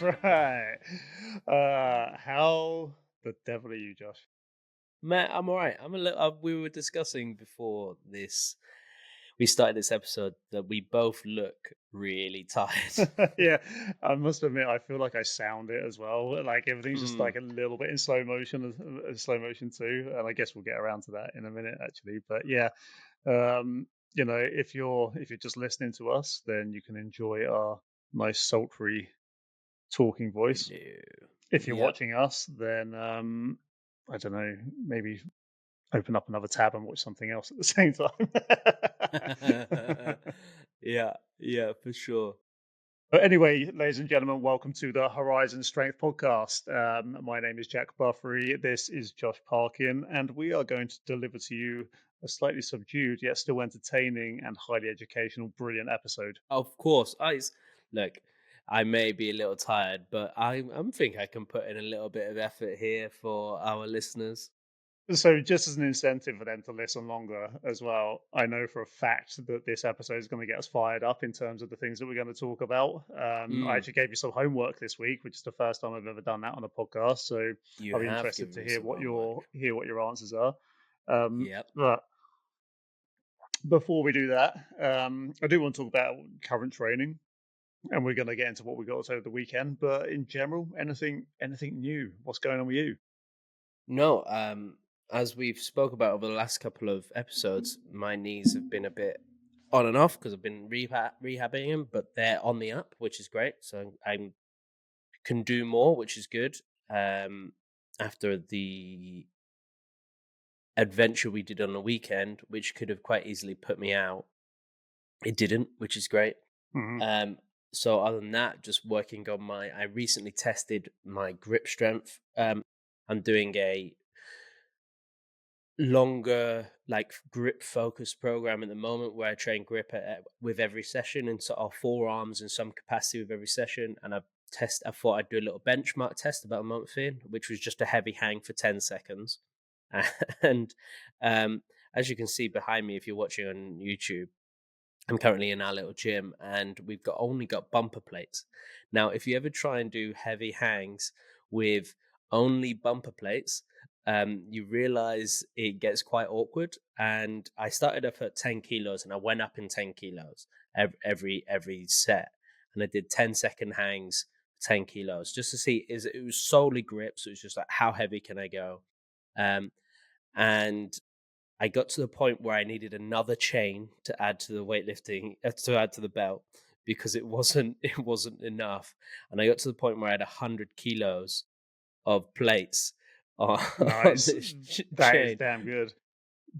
That's right. How the devil are you, Josh? Matt, I'm all right. I'm a little. We were discussing before this. We started this episode that we both look really tired. Yeah, I must admit, I feel like I sound it as well. Like everything's just Mm, like a little bit in slow motion, slow motion too. And I guess we'll get around to that in a minute, actually. But yeah, if you're just listening to us, then you can enjoy our nice sultry talking voice. no. If you're Yep. watching us, then I don't know, maybe open up another tab and watch something else at the same time. Yeah. Yeah. For sure. But anyway, ladies and gentlemen, welcome to the Horizon Strength Podcast. My name is Jack Buffery. This is Josh Parkin, and we are going to deliver to you a slightly subdued yet still entertaining and highly educational, brilliant episode. Of course. Look. I may be a little tired, but I'm think I can put in a little bit of effort here for our listeners. So, just as an incentive for them to listen longer as well, I know for a fact that this episode is going to get us fired up in terms of the things that we're going to talk about. I Mm, actually gave you some homework this week, which is the first time I've ever done that on a podcast. So, you I'll be have interested given to me some homework. hear what your answers are. Yep. But before we do that, I do want to talk about current training, and we're going to get into what we got over the weekend. But in general, anything new? What's going on with you? No, as we've spoke about over the last couple of episodes, my knees have been a bit on and off because I've been rehabbing them, but they're on the up, which is great. So I can do more, which is good. Um, After the adventure we did on the weekend, which could have quite easily put me out, it didn't, which is great. Mhm. Um, so other than that, just working on I recently tested my grip strength. I'm doing a longer like grip focus program at the moment where I train grip with every session and sort of forearms in some capacity with every session. And I thought I'd do a little benchmark test about a month in, which was just a heavy hang for 10 seconds. And um, as you can see behind me, if you're watching on YouTube, I'm currently in our little gym and we've got only got bumper plates. Now, if you ever try and do heavy hangs with only bumper plates, you realize it gets quite awkward. And I started off at 10 kilos and I went up in 10 kilos every set. And I did 10-second hangs, 10 kilos, just to see is it was solely grip. So it was just like, how heavy can I go? Um, and I got to the point where I needed another chain to add to the weightlifting, to add to the belt because it wasn't enough. And I got to the point where I had 100 kilos of plates on, on Nice. this That is chain. damn good.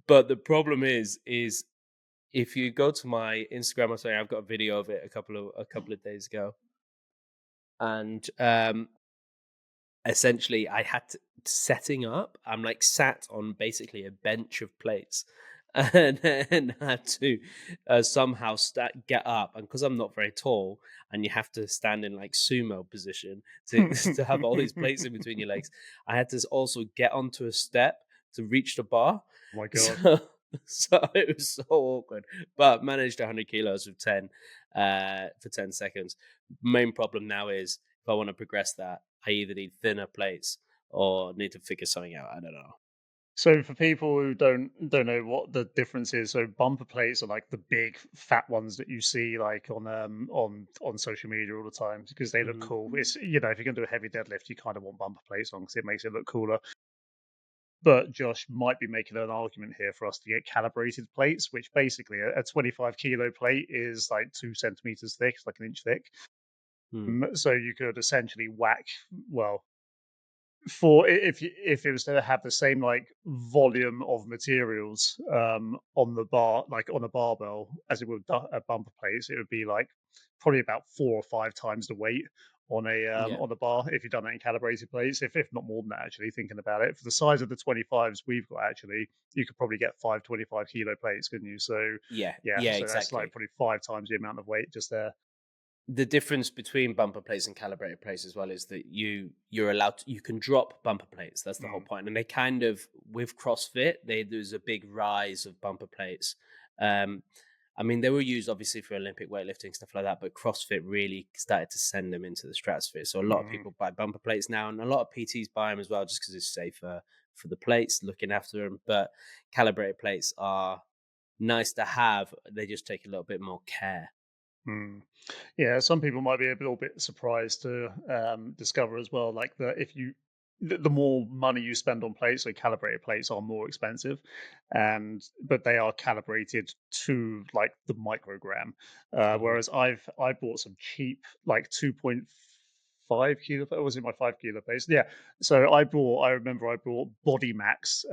But the problem is if you go to my Instagram or something, I've got a video of it a couple of days ago, and essentially I had to setting up. I'm like sat on basically a bench of plates, and then had to somehow get up. And because I'm not very tall, and you have to stand in like sumo position to to have all these plates in between your legs, I had to also get onto a step to reach the bar. Oh my god. So. So it was so awkward, but managed 100 kilos with 10 for 10 seconds. Main problem now is if I want to progress that, I either need thinner plates or need to figure something out. I don't know. So for people who don't know what the difference is, so bumper plates are like the big fat ones that you see like on social media all the time because they look Mhm. cool. It's if you're gonna do a heavy deadlift, you kind of want bumper plates on because it makes it look cooler. But Josh might be making an argument here for us to get calibrated plates, which basically a 25 kilo plate is like 2 centimeters thick, it's like an inch thick. Mm. So you could essentially whack, well, for if it was to have the same like volume of materials on the bar, like on a barbell, as it would a bumper plates, it would be like probably about 4 or 5 times the weight Yeah. on the bar if you've done that in calibrated plates, if not more than that. Actually, thinking about it, for the size of the 25s we've got, actually, you could probably get 5 25 kilo plates, couldn't you? So Yeah. yeah, Yeah, so that's like exactly. probably 5 times the amount of weight just there. The difference between bumper plates and calibrated plates as well is that you're allowed you can drop bumper plates. That's the whole Mm. point. And they kind of with CrossFit, there's a big rise of bumper plates. Um I mean, they were used obviously for Olympic weightlifting, stuff like that, but CrossFit really started to send them into the stratosphere. So a lot of Mm, people buy bumper plates now, and a lot of PTs buy them as well, just because it's safer for the plates, looking after them. But calibrated plates are nice to have. They just take a little bit more care. mm. Yeah, some people might be a little bit surprised to discover as well, like that if you the more money you spend on plates, so calibrated plates are more expensive, and but they are calibrated to like the microgram. Hmm. Whereas I bought some cheap like 2.5 kilo. Was it my 5 kilo plates? Yeah. So I remember I bought Body Max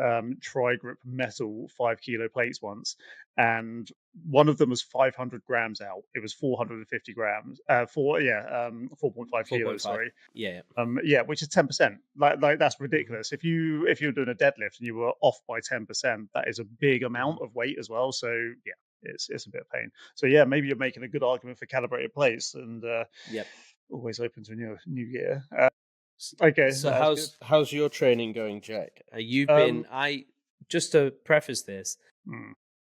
tri grip metal 5 kilo plates once, and one of them was 500 grams out. It was 450 grams. 4.5 kilos. 4.5. Sorry. Yeah. Yeah, which is 10%. Like that's Hmm. ridiculous. If you're doing a deadlift and you were off by 10%, that is a big Hmm. amount of weight as well. So yeah, it's a bit of pain. So yeah, maybe you're making a good argument for calibrated plates, and Yep. always open to new year. S- Okay, So that's good. how's your training going, Jack? You've been Um, I just to preface this, mm,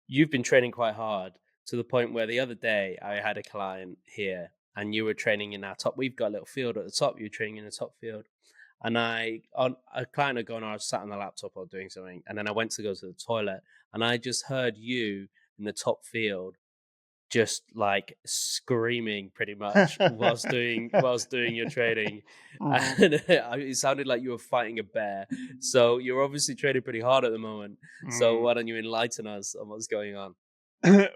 you've been training quite hard to the point where the other day I had a client here and you were training in our top. We've got a little field at the top. You were training in the top field, and I on a client had gone. I was sat on the laptop or doing something, and then I went to go to the toilet, and I just heard you in the top field just like screaming pretty much whilst doing your training, mhm, and it sounded like you were fighting a bear. So you're obviously training pretty hard at the moment. So mm. why don't you enlighten us on what's going on?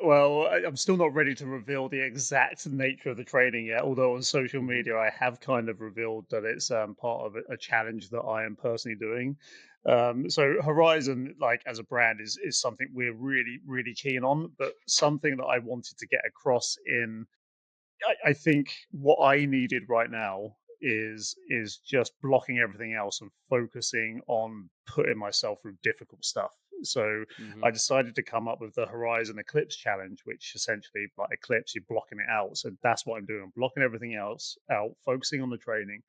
Well, I'm still not ready to reveal the exact nature of the training yet. Although on social Hmm. media, I have kind of revealed that it's part of a challenge that I am personally doing. So Horizon, like as a brand, is something we're really keen on, but something that I wanted to get across in I think what I needed right now is just blocking everything else and focusing on putting myself through difficult stuff. So Hmm. I decided to come up with the Horizon Eclipse challenge, which essentially like Eclipse, you're blocking it out. So that's what I'm doing. I'm blocking everything else out, focusing on the training,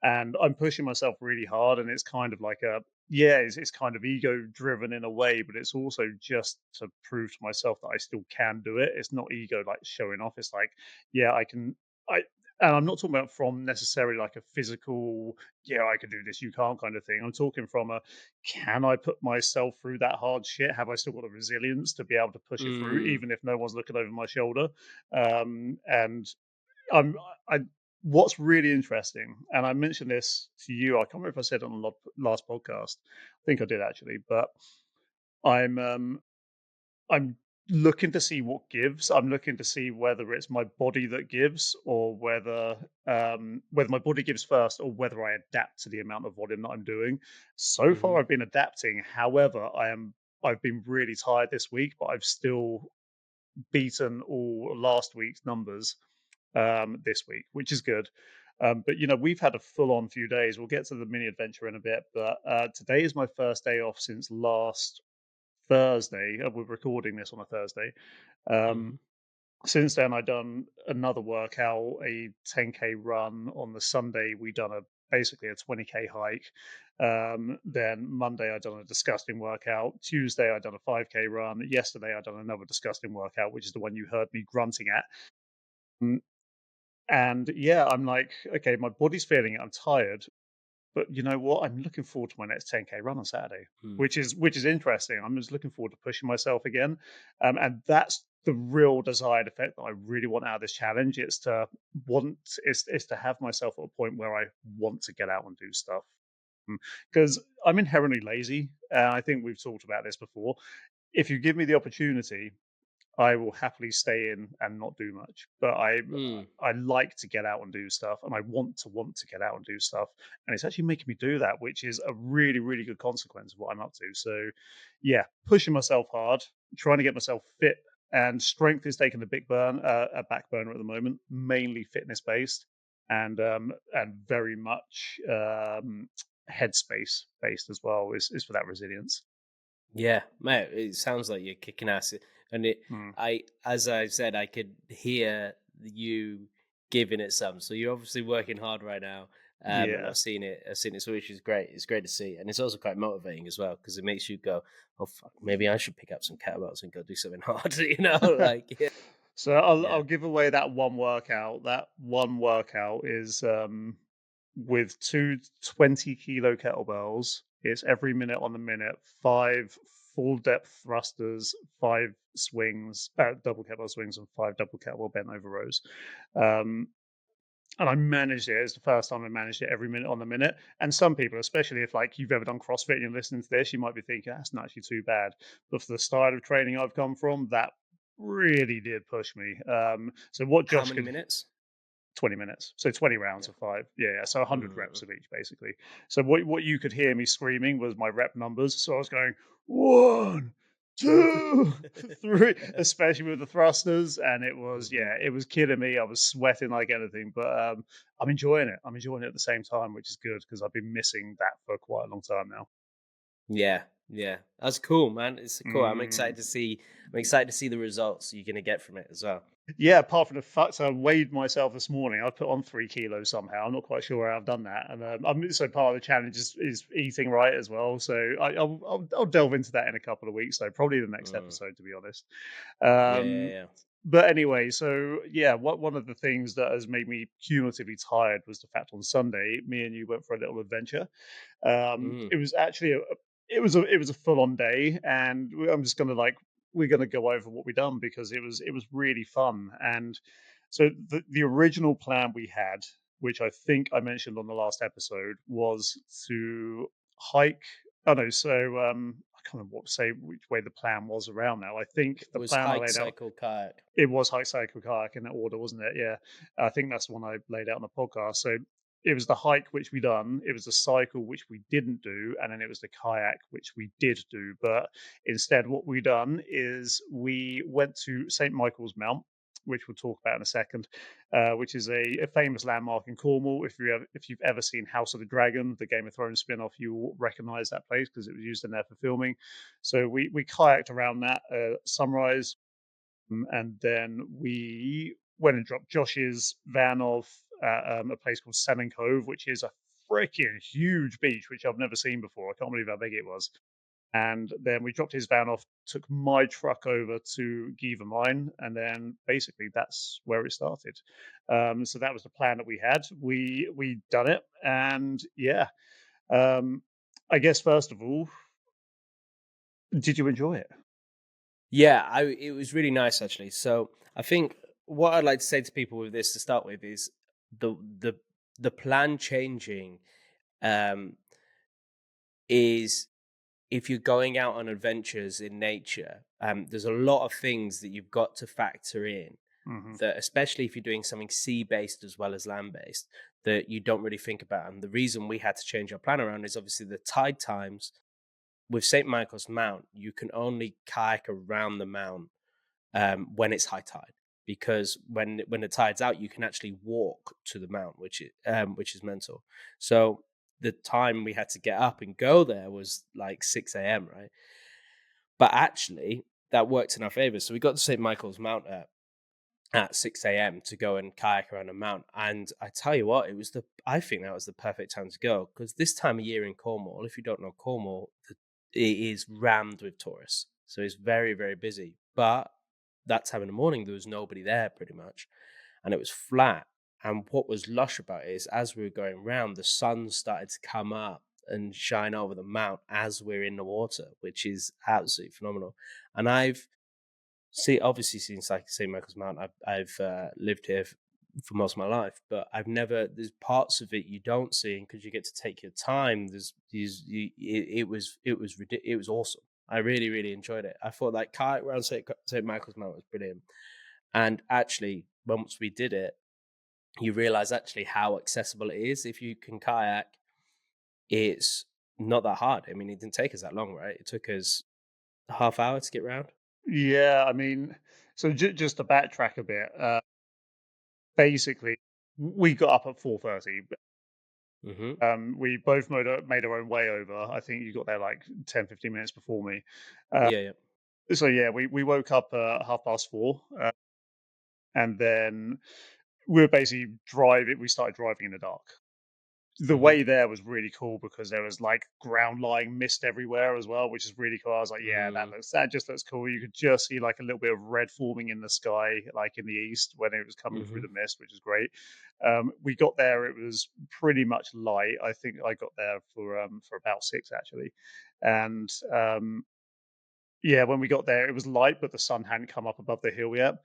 and I'm pushing myself really hard. And it's kind of like it's kind of ego driven in a way, but it's also just to prove to myself that I still can do it. It's not ego like showing off. It's like, yeah, I can. I and I'm not talking about from necessarily like a physical, yeah, I can do this, you can't kind of thing. I'm talking from a, can I put myself through that hard shit? Have I still got the resilience to be able to push it through, Mm. even if no one's looking over my shoulder? And I'm I what's really interesting, and I mentioned this to you. I can't remember if I said it on the last podcast. I think I did actually, but I'm um I'm looking to see what gives. I'm looking to see whether it's my body that gives, or whether my body gives first, or whether I adapt to the amount of volume that I'm doing. So far, Mhm. I've been adapting. However, I've been really tired this week, but I've still beaten all last week's numbers this week, which is good. But we've had a full-on few days. We'll get to the mini adventure in a bit, but today is my first day off since last Thursday. We're recording this on a Thursday. Um, Mhm. since then, I done another workout, a 10K run. On the Sunday, we done a basically a 20K hike. Then Monday, I done a disgusting workout. Tuesday, I done a 5K run. Yesterday, I done another disgusting workout, which is the one you heard me grunting at. Mm, And yeah, I'm like, okay, my body's feeling it. I'm tired, but you know what? I'm looking forward to my next 10K run on Saturday, Mm. which is interesting. I'm just looking forward to pushing myself again, and that's the real desired effect that I really want out of this challenge. It's to have myself at a point where I want to get out and do stuff, because I'm inherently lazy. I think we've talked about this before. If you give me the opportunity, I will happily stay in and not do much. But Mm. I like to get out and do stuff, and I want to get out and do stuff, and it's actually making me do that, which is a really good consequence of what I'm up to. So, yeah, pushing myself hard, trying to get myself fit, and strength is taking a back burner at the moment, mainly fitness based, and very much headspace based as well. Is for that resilience. Yeah, mate, it sounds like you're kicking ass, and it. Mm. As I said, I could hear you giving it some. So you're obviously working hard right now. And Yeah. I've seen it, so which is great. It's great to see, and it's also quite motivating as well because it makes you go, "Oh fuck, maybe I should pick up some kettlebells and go do something hard." Like yeah, So I'll yeah. give away that one workout. That one workout is with two 20 kilo kettlebells. It's every minute on the minute, five full depth thrusters, five swings, double kettlebell swings, and five double kettlebell bent over rows. Um, and I managed it. It's the first time I managed it every minute on the minute. And some people, especially if like you've ever done CrossFit and you're listening to this, you might be thinking that's not actually too bad. But for the style of training I've come from, that really did push me. So what How Josh many could minutes? 20 minutes. So 20 rounds Yeah. of five. Yeah, yeah. So 100 Mm. reps of each, basically. So what you could hear me screaming was my rep numbers. So I was going, one, two, three, especially with the thrusters. And it was, Mhm. yeah, it was killing me. I was sweating like anything, but I'm enjoying it. I'm enjoying it at the same time, which is good because I've been missing that for quite a long time now. Yeah, yeah, that's cool, man. It's cool. Mm. I'm excited to see the results you're gonna get from it as well. Yeah, apart from the fact so I weighed myself this morning. I put on 3 kilos somehow. I'm not quite sure how I've done that. And so part of the challenge is eating right as well. So I'll delve into that in a couple of weeks, though, probably the next Mm. episode, to be honest. Yeah, yeah, Um, yeah. but anyway, so yeah, one of the things that has made me cumulatively tired was the fact on Sunday, me and you went for a little adventure. Mm. It was actually it was a full on day, and I'm just gonna like we're gonna go over what we done because it was really fun. And so the original plan we had, which I think I mentioned on the last episode, was to hike. Oh no, so I can't remember what say which way the plan was around now. I think It the was plan I hike, laid out cycle, kayak. it was hike, cycle, kayak in that order, wasn't it? Yeah, I think that's the one I laid out on the podcast. So it was the hike which we done, it was the cycle which we didn't do, and then it was the kayak which we did do. But instead, what we done is we went to St Michael's Mount, which we'll talk about in a second, which is a famous landmark in Cornwall. If you've ever seen House of the Dragon, the Game of Thrones spin-off, you will recognise that place because it was used in there for filming. So we kayaked around that sunrise, and then we went and dropped Josh's van off at a place called Salmon Cove, which is a freaking huge beach, which I've never seen before. I can't believe how big it was. And then we dropped his van off, took my truck over to Giver Mine, and then basically that's where it started. So that was the plan that we had. We done it, and yeah. Um, I guess first of all, did you enjoy it? Yeah, I it was really nice actually. So I think what I'd like to say to people with this to start with is the the the plan changing um is if you're going out on adventures in nature, there's a lot of things that you've got to factor in Hmm. that, especially if you're doing something sea based as well as land based, that you don't really think about. And the reason we had to change our plan around is obviously the tide times with St. Michael's Mount, you can only kayak around the mount when it's high tide. Because when the tide's out, you can actually walk to the mount, which is mental. So the time we had to get up and go there was like 6 a.m. Right, but actually that worked in our favor. So we got to St. Michael's Mount at 6 a.m. to go and kayak around a mount. And I tell you what, I think that was the perfect time to go because this time of year in Cornwall, if you don't know Cornwall, it is rammed with tourists. So it's very, very busy. But that time in the morning, there was nobody there pretty much. And it was flat. And what was lush about it is as we were going round, the sun started to come up and shine over the mount as we're in the water, which is absolutely phenomenal. And obviously, since like St. Michael's Mount, I've lived here for most of my life, but I've never. There's parts of it you don't see because you get to take your time. There's these. It was awesome. I really really enjoyed it. I thought like kayak around St. Michael's Mount was brilliant, and actually once we did it, you realize actually how accessible it is if you can kayak. It's not that hard. I mean, it didn't take us that long, right? It took us a half hour to get round. Yeah, I mean, so just to backtrack a bit, basically, we got up at 4:30. Hmm. We both made our own way over. I think you got there like 10, 15 minutes before me. Uh, Yeah, yeah. so yeah, we woke up 4:30, and then we were basically driving. We started driving in the dark. the Mhm. way there was really cool because there was like ground lying mist everywhere as well, which is really cool. I was like, yeah, Mm. that just looks cool. You could just see like a little bit of red forming in the sky, like in the east when it was coming through Mhm. the mist, which is great. We got there; it was pretty much light. I think I got there for about 6 actually, and yeah, when we got there, it was light, but the sun hadn't come up above the hill yet.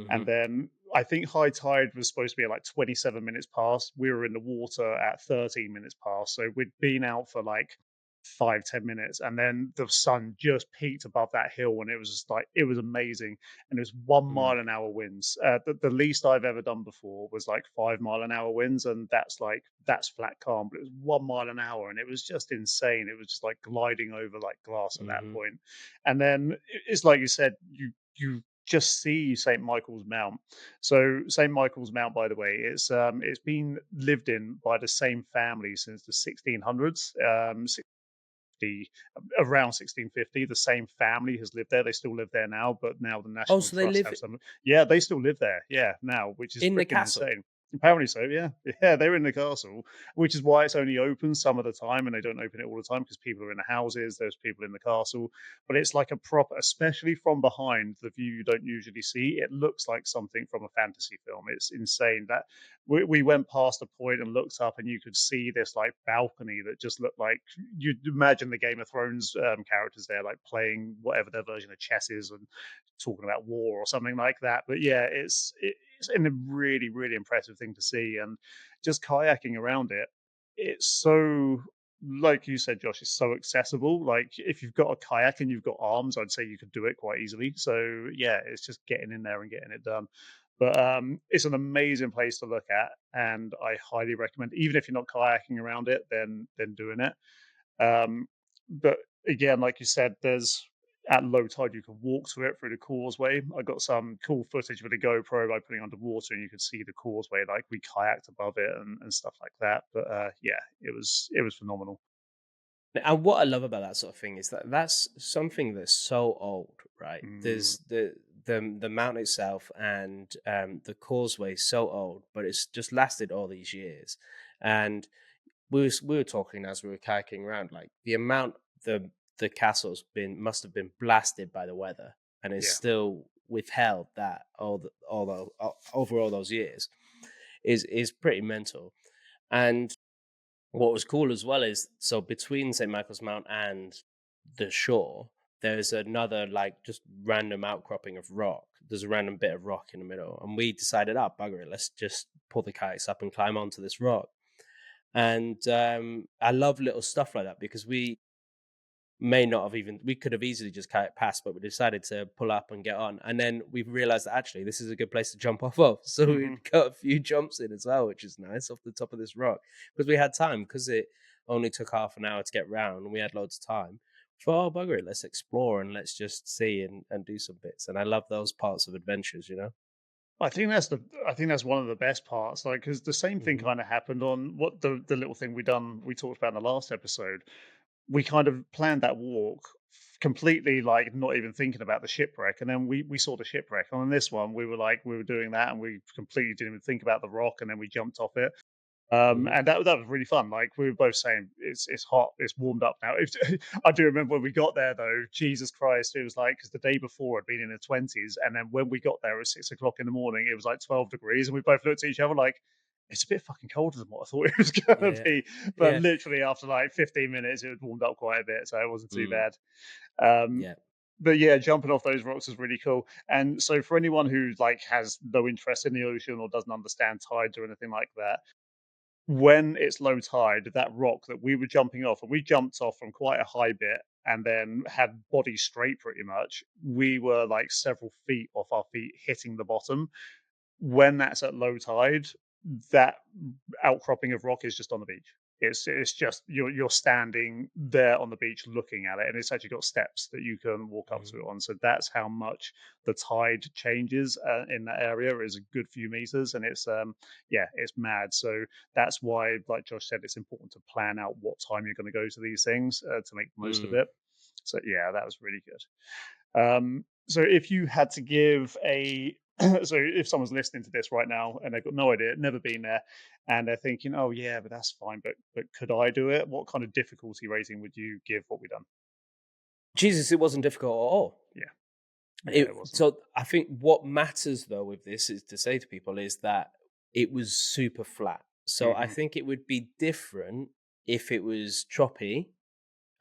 And Mhm. then I think high tide was supposed to be at like 27 minutes past. We were in the water at 13 minutes past. So we'd been out for like 5, 10 minutes. And then the sun just peaked above that hill. And it was just like, it was amazing. And it was one Mm. mile an hour winds. The least I've ever done before was like 5 mile an hour winds. And that's flat calm. But it was 1 mile an hour. And it was just insane. It was just like gliding over like glass at that Mhm. point. And then it's like you said, you just see St. Michael's Mount. So St. Michael's Mount, by the way, it's been lived in by the same family since the 1600s. The around 1650, the same family has lived there. They still live there now, but now the Oh, National so they Trust live have some. Yeah, they still live there. Yeah, now, which is in the freaking castle? insane. Apparently so. Yeah, yeah, they're in the castle, which is why it's only open some of the time, and they don't open it all the time because people are in the houses. There's people in the castle, but it's like a proper, especially from behind, the view you don't usually see. It looks like something from a fantasy film. It's insane that we went past a point and looked up, and you could see this like balcony that just looked like you'd imagine the Game of Thrones characters there, like playing whatever their version of chess is and talking about war or something like that. But yeah, it's a really really impressive thing to see, and just kayaking around it. It's so like you said, Josh, it's so accessible. Like if you've got a kayak and you've got arms, I'd say you could do it quite easily. So yeah, it's just getting in there and getting it done. But it's an amazing place to look at, and I highly recommend. Even if you're not kayaking around it, then doing it. Um, but again, like you said, there's at low tide you can walk to it through the causeway. I got some cool footage with a GoPro by putting underwater, and you could see the causeway. Like we kayaked above it and stuff like that. But yeah, it was phenomenal. And what I love about that sort of thing is that that's something that's so old, right? Mm, There's the mountain itself and the causeway is so old, but it's just lasted all these years. And we were talking as we were kayaking around, like the amount the castle's been must have been blasted by the weather, and it's yeah. still withheld that over all those years is pretty mental. And what was cool as well is so between St. Michael's Mount and the shore, there's another like just random outcropping of rock. There's a random bit of rock in the middle, and we decided, oh bugger it, let's just pull the kayaks up and climb onto this rock. And I love little stuff like that because may not have even we could have easily just kayak past, but we decided to pull up and get on. And then we realized that actually this is a good place to jump off of. So we Hmm. got a few jumps in as well, which is nice off the top of this rock. Because we had time, because it only took half an hour to get round and we had loads of time. For oh bugger it, let's explore and let's just see and do some bits. And I love those parts of adventures, you know? I think that's one of the best parts. Like, because the same thing Hmm. kind of happened on what the little thing we talked about in the last episode. We kind of planned that walk completely like not even thinking about the shipwreck, and then we saw the shipwreck. And on this one, we were like we were doing that, and we completely didn't even think about the rock, and then we jumped off it. Hmm. And that was really fun. Like we were both saying, it's hot, it's warmed up now. I do remember when we got there though. Jesus Christ, it was like because the day before had been in the 20s, and then when we got there at 6 o'clock in the morning, it was like 12 degrees, and we both looked at each other like it's a bit fucking colder than what I thought it was gonna Yeah. be. But Yeah. literally after like 15 minutes, it had warmed up quite a bit, so it wasn't too Mm, bad. Um, yeah. but yeah, jumping off those rocks is really cool. And so for anyone who like has no interest in the ocean or doesn't understand tides or anything like that, when it's low tide, that rock that we were jumping off, and we jumped off from quite a high bit and then had body straight pretty much, we were like several feet off our feet hitting the bottom. When that's at low tide, that outcropping of rock is just on the beach. It's just you're standing there on the beach looking at it, and it's actually got steps that you can walk up Mhm. to it on. So that's how much the tide changes in that area is a good few meters, and it's yeah, it's mad. So that's why, like Josh said, it's important to plan out what time you're going to go to these things to make the most of Mm. it. So yeah, that was really good. So if you had to give a So if someone's listening to this right now and they've got no idea, never been there, and they're thinking, "Oh yeah, but that's fine, but could I do it?" What kind of difficulty rating would you give what we done? Jesus, it wasn't difficult at all. Yeah, yeah, it wasn't. So I think what matters though with this is to say to people is that it was super flat. So I Hmm. think it would be different if it was choppy,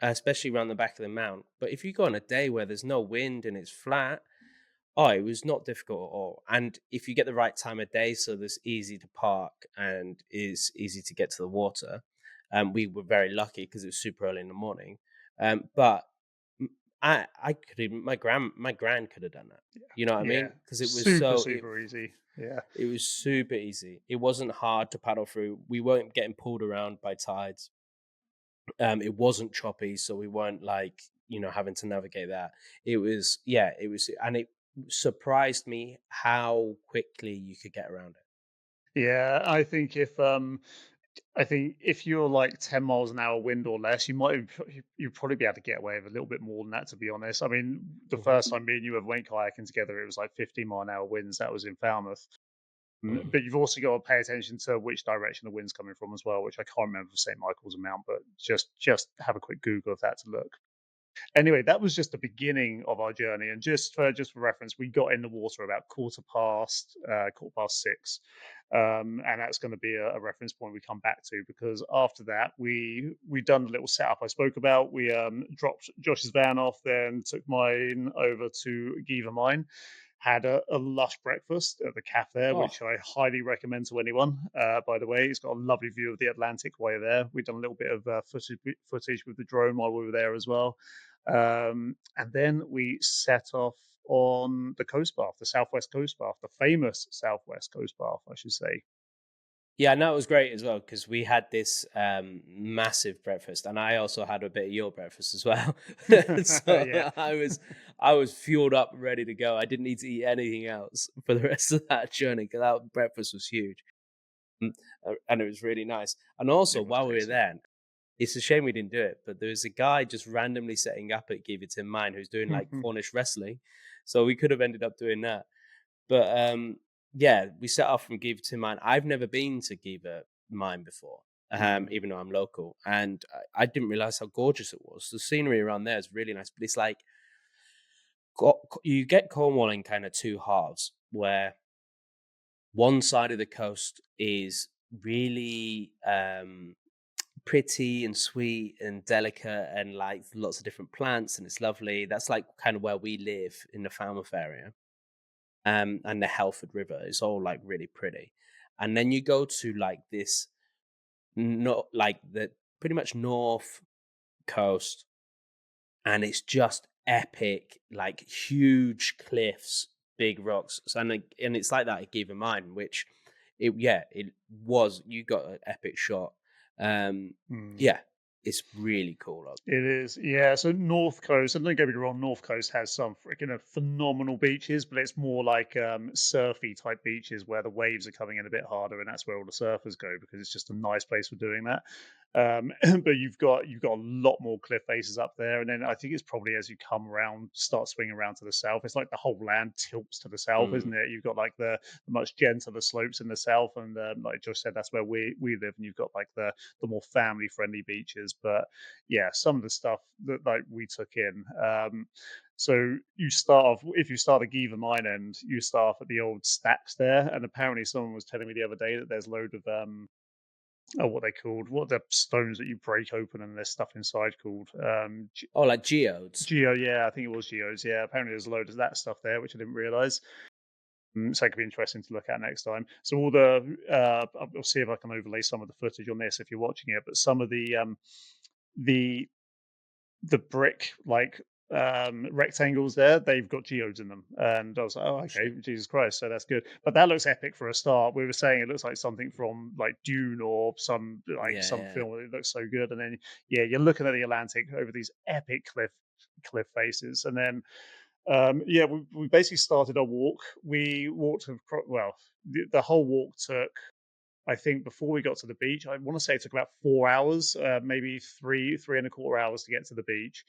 especially around the back of the mount. But if you go on a day where there's no wind and it's flat, oh, it was not difficult at all. And if you get the right time of day, so there's easy to park and is easy to get to the water, we were very lucky because it was super early in the morning. But m- I could even my grand could have done that. You know what I Yeah, mean? Because super super easy. Yeah, it was super easy. It wasn't hard to paddle through. We weren't getting pulled around by tides. It wasn't choppy, so we weren't like, having to navigate that. It was, and it surprised me how quickly you could get around it. yeah. I think if you're like 10 miles an hour wind or less, you'd probably be able to get away with a little bit more than that, to be honest. I mean, the Hmm. first time me and you ever went kayaking together, it was like 50-mile-an-hour winds. That was in Falmouth. Hmm. But you've also got to pay attention to which direction the wind's coming from as well, which I can't remember for St. Michael's amount, but just have a quick Google of that to look. Anyway, that was just the beginning of our journey, and just for reference, we got in the water about quarter past 6, and that's going to be a reference point we come back to, because after that we done the little setup I spoke about. We dropped Josh's van off, then took mine over to Giva Mine, had a lush breakfast at the cafe there, Oh, which I highly recommend to anyone. By the way, it's got a lovely view of the Atlantic while you're there. We've done a little bit of footage with the drone while we were there as well. And then we set off on the coast path, the Southwest Coast Path, the famous Southwest Coast Path, I should say. yeah, no, it was great as well because we had this massive breakfast, and I also had a bit of your breakfast as well. Yeah. So I was fueled up, ready to go. I didn't need to eat anything else for the rest of that journey because that breakfast was huge. And it was really nice. And also, It was while we were tasty. there, it's a shame we didn't do it, but there was a guy just randomly setting up at Give It in Mine who's doing like Cornish wrestling. So we could have ended up doing that. But yeah, we set off from Give It in Mine. I've never been to Give It Mine before, Mm, even though I'm local. And I didn't realize how gorgeous it was. The scenery around there is really nice, but it's like you get Cornwall in kind of two halves where one side of the coast is really pretty and sweet and delicate and like lots of different plants and it's lovely. That's like kind of where we live in the Falmouth area. And the Helford River is all like really pretty. And then you go to like this not like the pretty much north coast and it's just epic, like huge cliffs, big rocks. So, and it's like that at Given Mine, which it was you got an epic shot. Um mm. yeah, it's really cool. It is, yeah. So North Coast, and don't get me wrong, North Coast has some freaking phenomenal beaches, but it's more like surfy type beaches where the waves are coming in a bit harder, and that's where all the surfers go because it's just a nice place for doing that. But you've got a lot more cliff faces up there, and then I think it's probably as you come around, start swinging around to the south, it's like the whole land tilts to the south, Mm. isn't it? You've got like the much gentler slopes in the south, and like Josh said, that's where we live, and you've got like the more family friendly beaches, but yeah, some of the stuff that like we took in. So you start off if you start at Giva Mine End, you start off at the old stacks there, and apparently someone was telling me the other day that there's load of what they called what are the stones that you break open and there's stuff inside called Oh, like geodes. geo. Yeah, I think it was geos. Yeah, apparently there's a load of that stuff there, which I didn't realize. So it could be interesting to look at next time. So all the I'll see if I can overlay some of the footage on this if you're watching it, but some of the the brick like rectangles there, they've got geodes in them. And I was like, oh, Oh okay, shit. Jesus Christ. So that's good. But that looks epic for a start. We were saying it looks like something from like Dune or Yeah, some yeah. film. It looks so good. And then yeah, you're looking at the Atlantic over these epic cliff faces. And then yeah, we basically started our walk. We walked well, the whole walk took I think before we got to the beach, I want to say it took about 4 hours, maybe three and a quarter hours to get to the beach.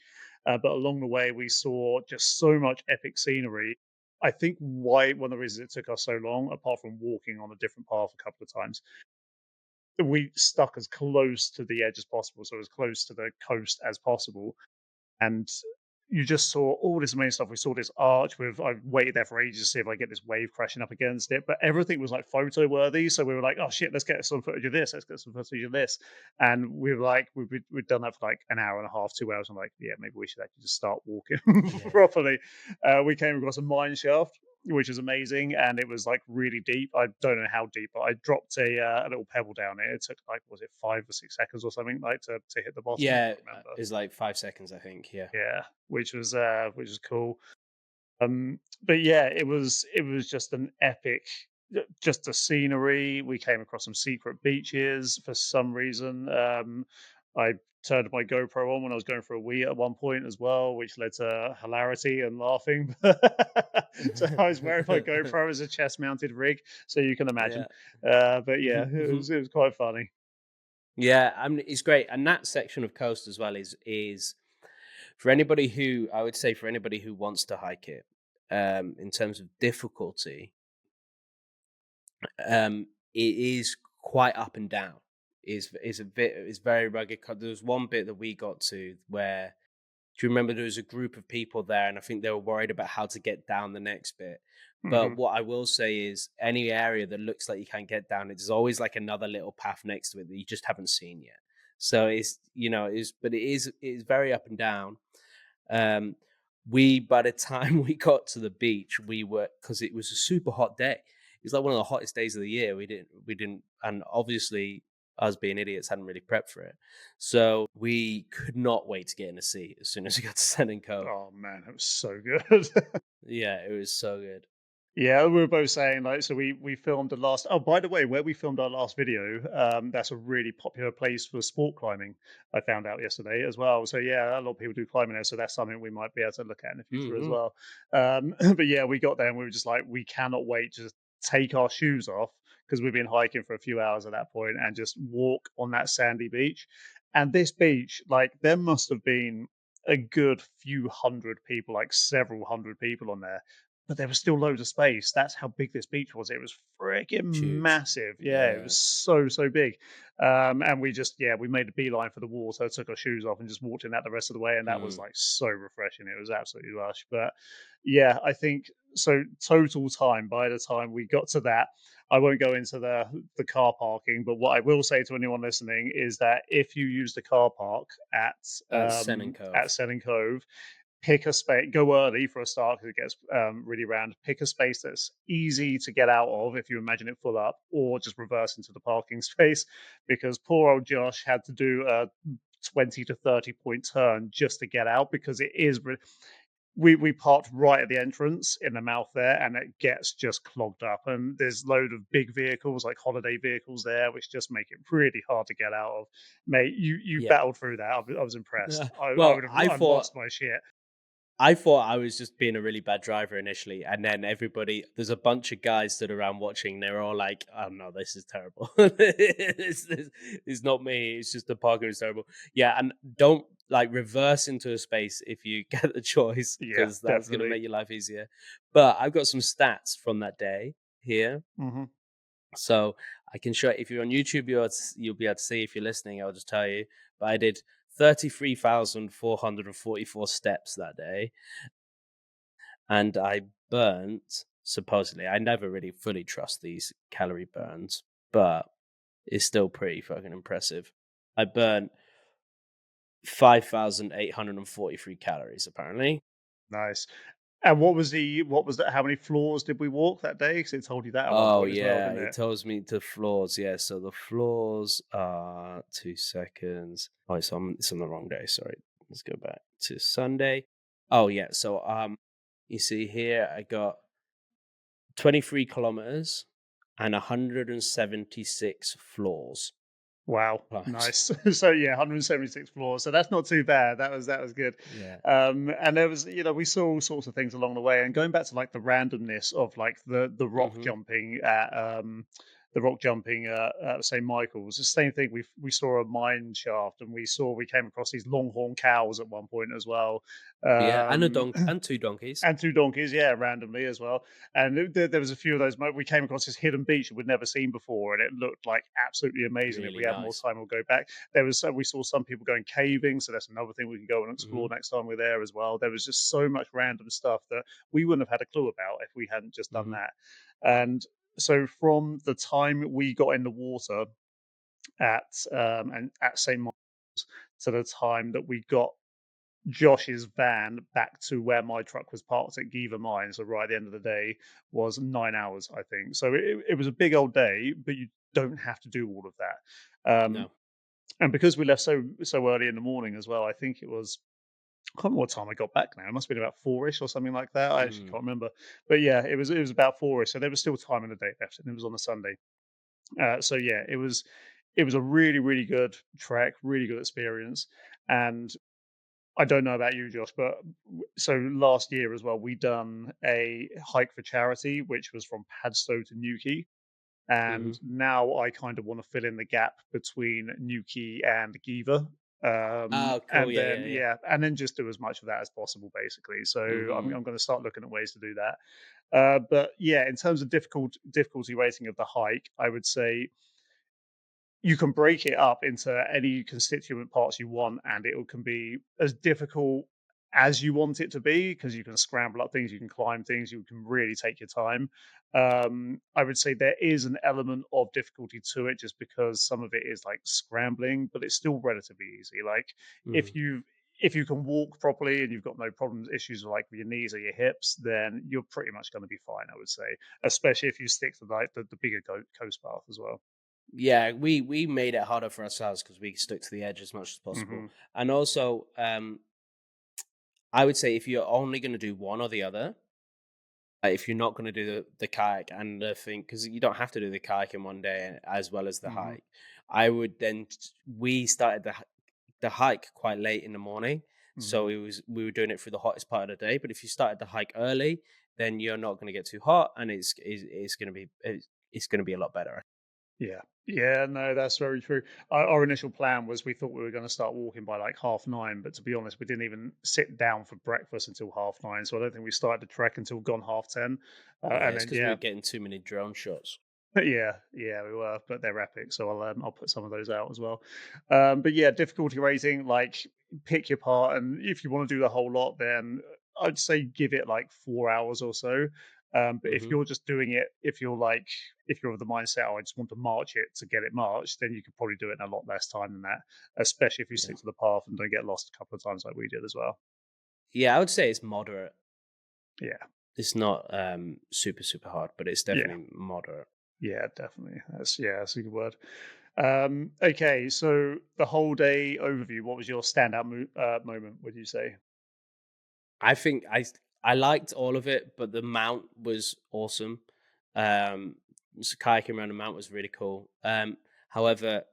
But along the way, we saw just so much epic scenery. I think why one of the reasons it took us so long, apart from walking on a different path a couple of times, we stuck as close to the edge as possible, so as close to the coast as possible, and you just saw all this amazing stuff. We saw this arch with I waited there for ages to see if I get this wave crashing up against it, but everything was like photo worthy. So we were like, oh shit, let's get some footage of this. Let's get some footage of this. And we were like, we'd done that for like an hour and a half, 2 hours. I'm like, yeah, maybe we should actually just start walking Yeah. properly. We came across a mine shaft, which is amazing, and it was like really deep. I don't know how deep, but I dropped a little pebble down it. It took like was it 5 or 6 seconds or something like to hit the bottom. I Yeah, can't remember. it's like 5 seconds, I think, yeah. Yeah, which was cool. But yeah, it was just an epic, just the scenery. We came across some secret beaches for some reason. I turned my GoPro on when I was going for a wee at one point as well, which led to hilarity and laughing. So I was wearing my GoPro as a chest-mounted rig, so you can imagine. Yeah. But yeah, it was quite funny. Yeah, I mean, it's great, and that section of coast as well is for anybody who I would say for anybody who wants to hike it, in terms of difficulty, it is quite up and down. Is a bit is very rugged. There was one bit that we got to where do you remember there was a group of people there, and I think they were worried about how to get down the next bit. But Hmm. what I will say is, any area that looks like you can't get down, there's always like another little path next to it that you just haven't seen yet. So it's but it is very up and down. Um, we by the time we got to the beach, we were because it was a super hot day. It was like one of the hottest days of the year. We didn't, and obviously us being idiots hadn't really prepped for it. So we could not wait to get in the sea as soon as we got to Sending Cove. Oh man, it was so good. Yeah, it was so good. Yeah, we were both saying like so we filmed the last oh by the way, where we filmed our last video, that's a really popular place for sport climbing, I found out yesterday as well. So yeah, a lot of people do climbing there, so that's something we might be able to look at in the future as Hmm. well. But yeah, we got there and we were just like, we cannot wait to just take our shoes off because we've been hiking for a few hours at that point and just walk on that sandy beach. And this beach, like there must have been a good few hundred people, like several hundred people on there, but there was still loads of space. That's how big this beach was. It was freaking Huge. massive. Yeah, it was Yeah. so big. And we just we made a beeline for the water, took our shoes off, and just walked in that the rest of the way. And that was Mm. like so refreshing. It was absolutely lush. But yeah, I think so. Total time by the time we got to that, I won't go into the car parking. But what I will say to anyone listening is that if you use the car park Sending at Cove. Selling Cove, pick a space, go early for a start because it gets really round. Pick a space that's easy to get out of if you imagine it full up, or just reverse into the parking space because poor old Josh had to do a 20 to 30 point turn just to get out because it is. We parked right at the entrance in the mouth there, and it gets just clogged up. And there's load of big vehicles, like holiday vehicles, there, which just make it really hard to get out of. Mate, you Yeah. battled through that. I was impressed. I Well, would have I I'd thought lost my shit. I thought I was just being a really bad driver initially, and then there's a bunch of guys stood around watching. They were all like, "Oh no, this is terrible. This is not me. It's just the parking is terrible." Yeah, and don't like reverse into a space if you get the choice Yeah, because that's gonna definitely. make your life easier. But I've got some stats from that day here, Mhm. so I can show. If you're on YouTube, you'll be able to see. If you're listening, I'll just tell you. But I did 33,444 steps that day and I burnt supposedly. I never really fully trust these calorie burns, but it's still pretty fucking impressive. I burnt 5,843 calories apparently. Nice. And what was that? How many floors did we walk that day? Because it told you that at one Oh point as well, yeah, didn't it it? tells me the floors. Yeah, so the floors are 2 seconds. Oh, it's on the wrong day. Sorry, let's go back to Sunday. Oh yeah, so you see here I got 23 kilometers and 176 floors Wow, climbed. nice. So yeah, 176 floors. So that's not too bad. That was good. Yeah. And there was, we saw all sorts of things along the way. And going back to like the randomness of like the rock Mhm. jumping at the rock jumping at St Michael's. The same thing. We saw a mine shaft, and we came across these longhorn cows at one point as well. Yeah, and a Um, donk and 2 donkeys. and two donkeys, yeah, randomly as well. And there was a few of those. We came across this hidden beach that we'd never seen before, and it looked like absolutely amazing. If Really we have more nice. time, we'll go back. There was we saw some people going caving, so that's another thing we can go and explore Mhm, next time we're there as well. There was just so much random stuff that we wouldn't have had a clue about if we hadn't just done mhm, that. And so from the time we got in the water at St. Michael's to the time that we got Josh's van back to where my truck was parked at Giva Mine, so right at the end of the day, was 9 hours, I think. So it was a big old day, but you don't have to do all of that. no, And because we left so early in the morning as well, I think it was I can't remember what time I got back now. It must have been about four-ish or something like that. I actually mm, can't remember. But yeah, it was about four-ish. So there was still time in the day left, and it was on a Sunday. So yeah, it was a really, really good trek, really good experience. And I don't know about you, Josh, but so last year as well, we done a hike for charity, which was from Padstow to Newquay. And mhm. now I kind of want to fill in the gap between Newquay and Giva. Oh, cool, And yeah, then, yeah, yeah. yeah, and then just do as much of that as possible, basically. So Mhm, I'm going to start looking at ways to do that. But yeah, in terms of difficulty rating of the hike, I would say you can break it up into any constituent parts you want, and it can be as difficult as you want it to be because you can scramble up things, you can climb things, you can really take your time. I would say there is an element of difficulty to it just because some of it is like scrambling, but it's still relatively easy. Like if mhm. you if you can walk properly and you've got no problems, issues like with your knees or your hips, then you're pretty much going to be fine. I would say, especially if you stick to like the bigger coast path as well. Yeah, we made it harder for ourselves because we stuck to the edge as much as possible. Hmm. And also, I would say if you're only gonna do one or the other, if you're not gonna do the kayak and the thing, because you don't have to do the kayak in one day as well as the Hmm. hike, I would then we started the hike quite late in the morning, so Hmm. we were doing it through the hottest part of the day. But if you started the hike early, then you're not gonna get too hot, and it's gonna be a lot better. Yeah. Yeah, no, that's very true. Our initial plan was we thought we were going to start walking by like 9:30, but to be honest, we didn't even sit down for breakfast until 9:30. So I don't think we started the trek until gone 10:30. Yeah, And it's then because we were yeah, getting too many drone shots. yeah, yeah, we were, but they're epic. So I'll put some of those out as well. But yeah, difficulty rating, like pick your part, and if you want to do the whole lot, then I'd say give it like 4 hours or so. But if Mhm. you're just doing it, if you're of the mindset, oh, I just want to march it to get it marched, then you could probably do it in a lot less time than that. Especially if you Yeah. stick to the path and don't get lost a couple of times like we did as well. Yeah, I would say it's moderate. Yeah, It's not super super hard, but it's yeah, definitely moderate. yeah, definitely. That's a good word. Okay, so the whole day overview. What was your standout moment? Would you say? I think I liked all of it, but the mount was awesome. Um, so kayaking around the mount was really cool. However,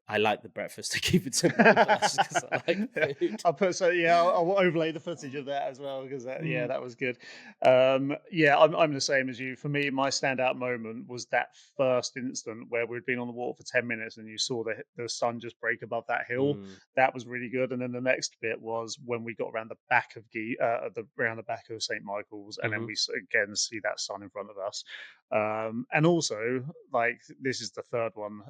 I like the breakfast to keep it simple, but that's just because I like Yeah, food. I'll put so yeah, I'll overlay the footage of that as well because yeah, Mm, that was good. Yeah, I'm the same as you. For me, my standout moment was that first instant where we'd been on the water for 10 minutes and you saw the sun just break above that hill. mm, That was really good. And then the next bit was when we got around the back of the around the back of St Michael's, and then mhm. we again see that sun in front of us. And also, like this is the third one,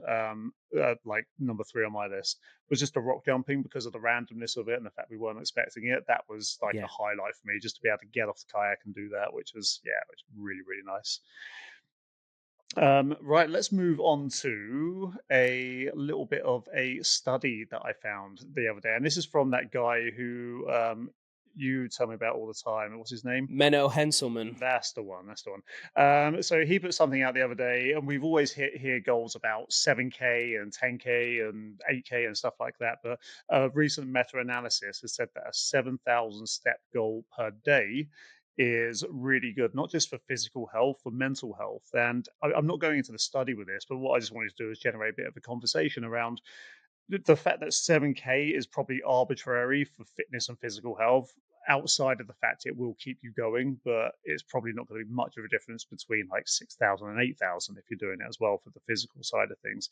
like number three on my list was just the rock jumping because of the randomness of it and the fact we weren't expecting it. That was like a Yeah, highlight for me, just to be able to get off the kayak and do that, which was yeah, it was really really nice. Right, let's move on to a little bit of a study that I found the other day, and this is from that guy who you tell me about all the time. What's his name? Menno Henselman. That's the one. That's the one. So he put something out the other day, and we've always hit here goals about 7K and 10K and 8K and stuff like that. But a recent meta-analysis has said that a 7,000 step goal per day is really good, not just for physical health, for mental health. And I'm not going into the study with this, but what I just wanted to do is generate a bit of a conversation around the fact that 7K is probably arbitrary for fitness and physical health. outside of the fact it will keep you going, but it's probably not going to be much of a difference between like 6,000 and 8,000 if you're doing it as well for the physical side of things.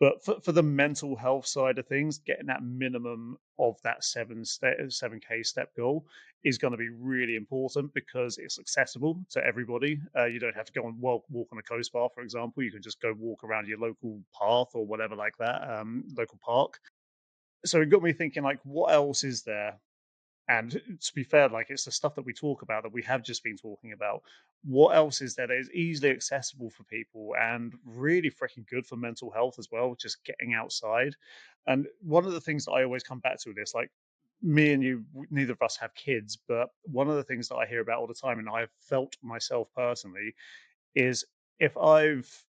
But for the mental health side of things, getting that minimum of that 7K step goal is going to be really important because it's accessible to everybody. You don't have to go and walk on a coast path, for example. You can just go walk around your local path or whatever like that, local park. So it got me thinking, like, what else is there? And to be fair, like it's the stuff that we talk about that we have just been talking about. What else is there that is easily accessible for people and really freaking good for mental health as well? Just getting outside. And one of the things that I always come back to with this, like me and you, neither of us have kids, but one of the things that I hear about all the time, and I've felt myself personally, is if I've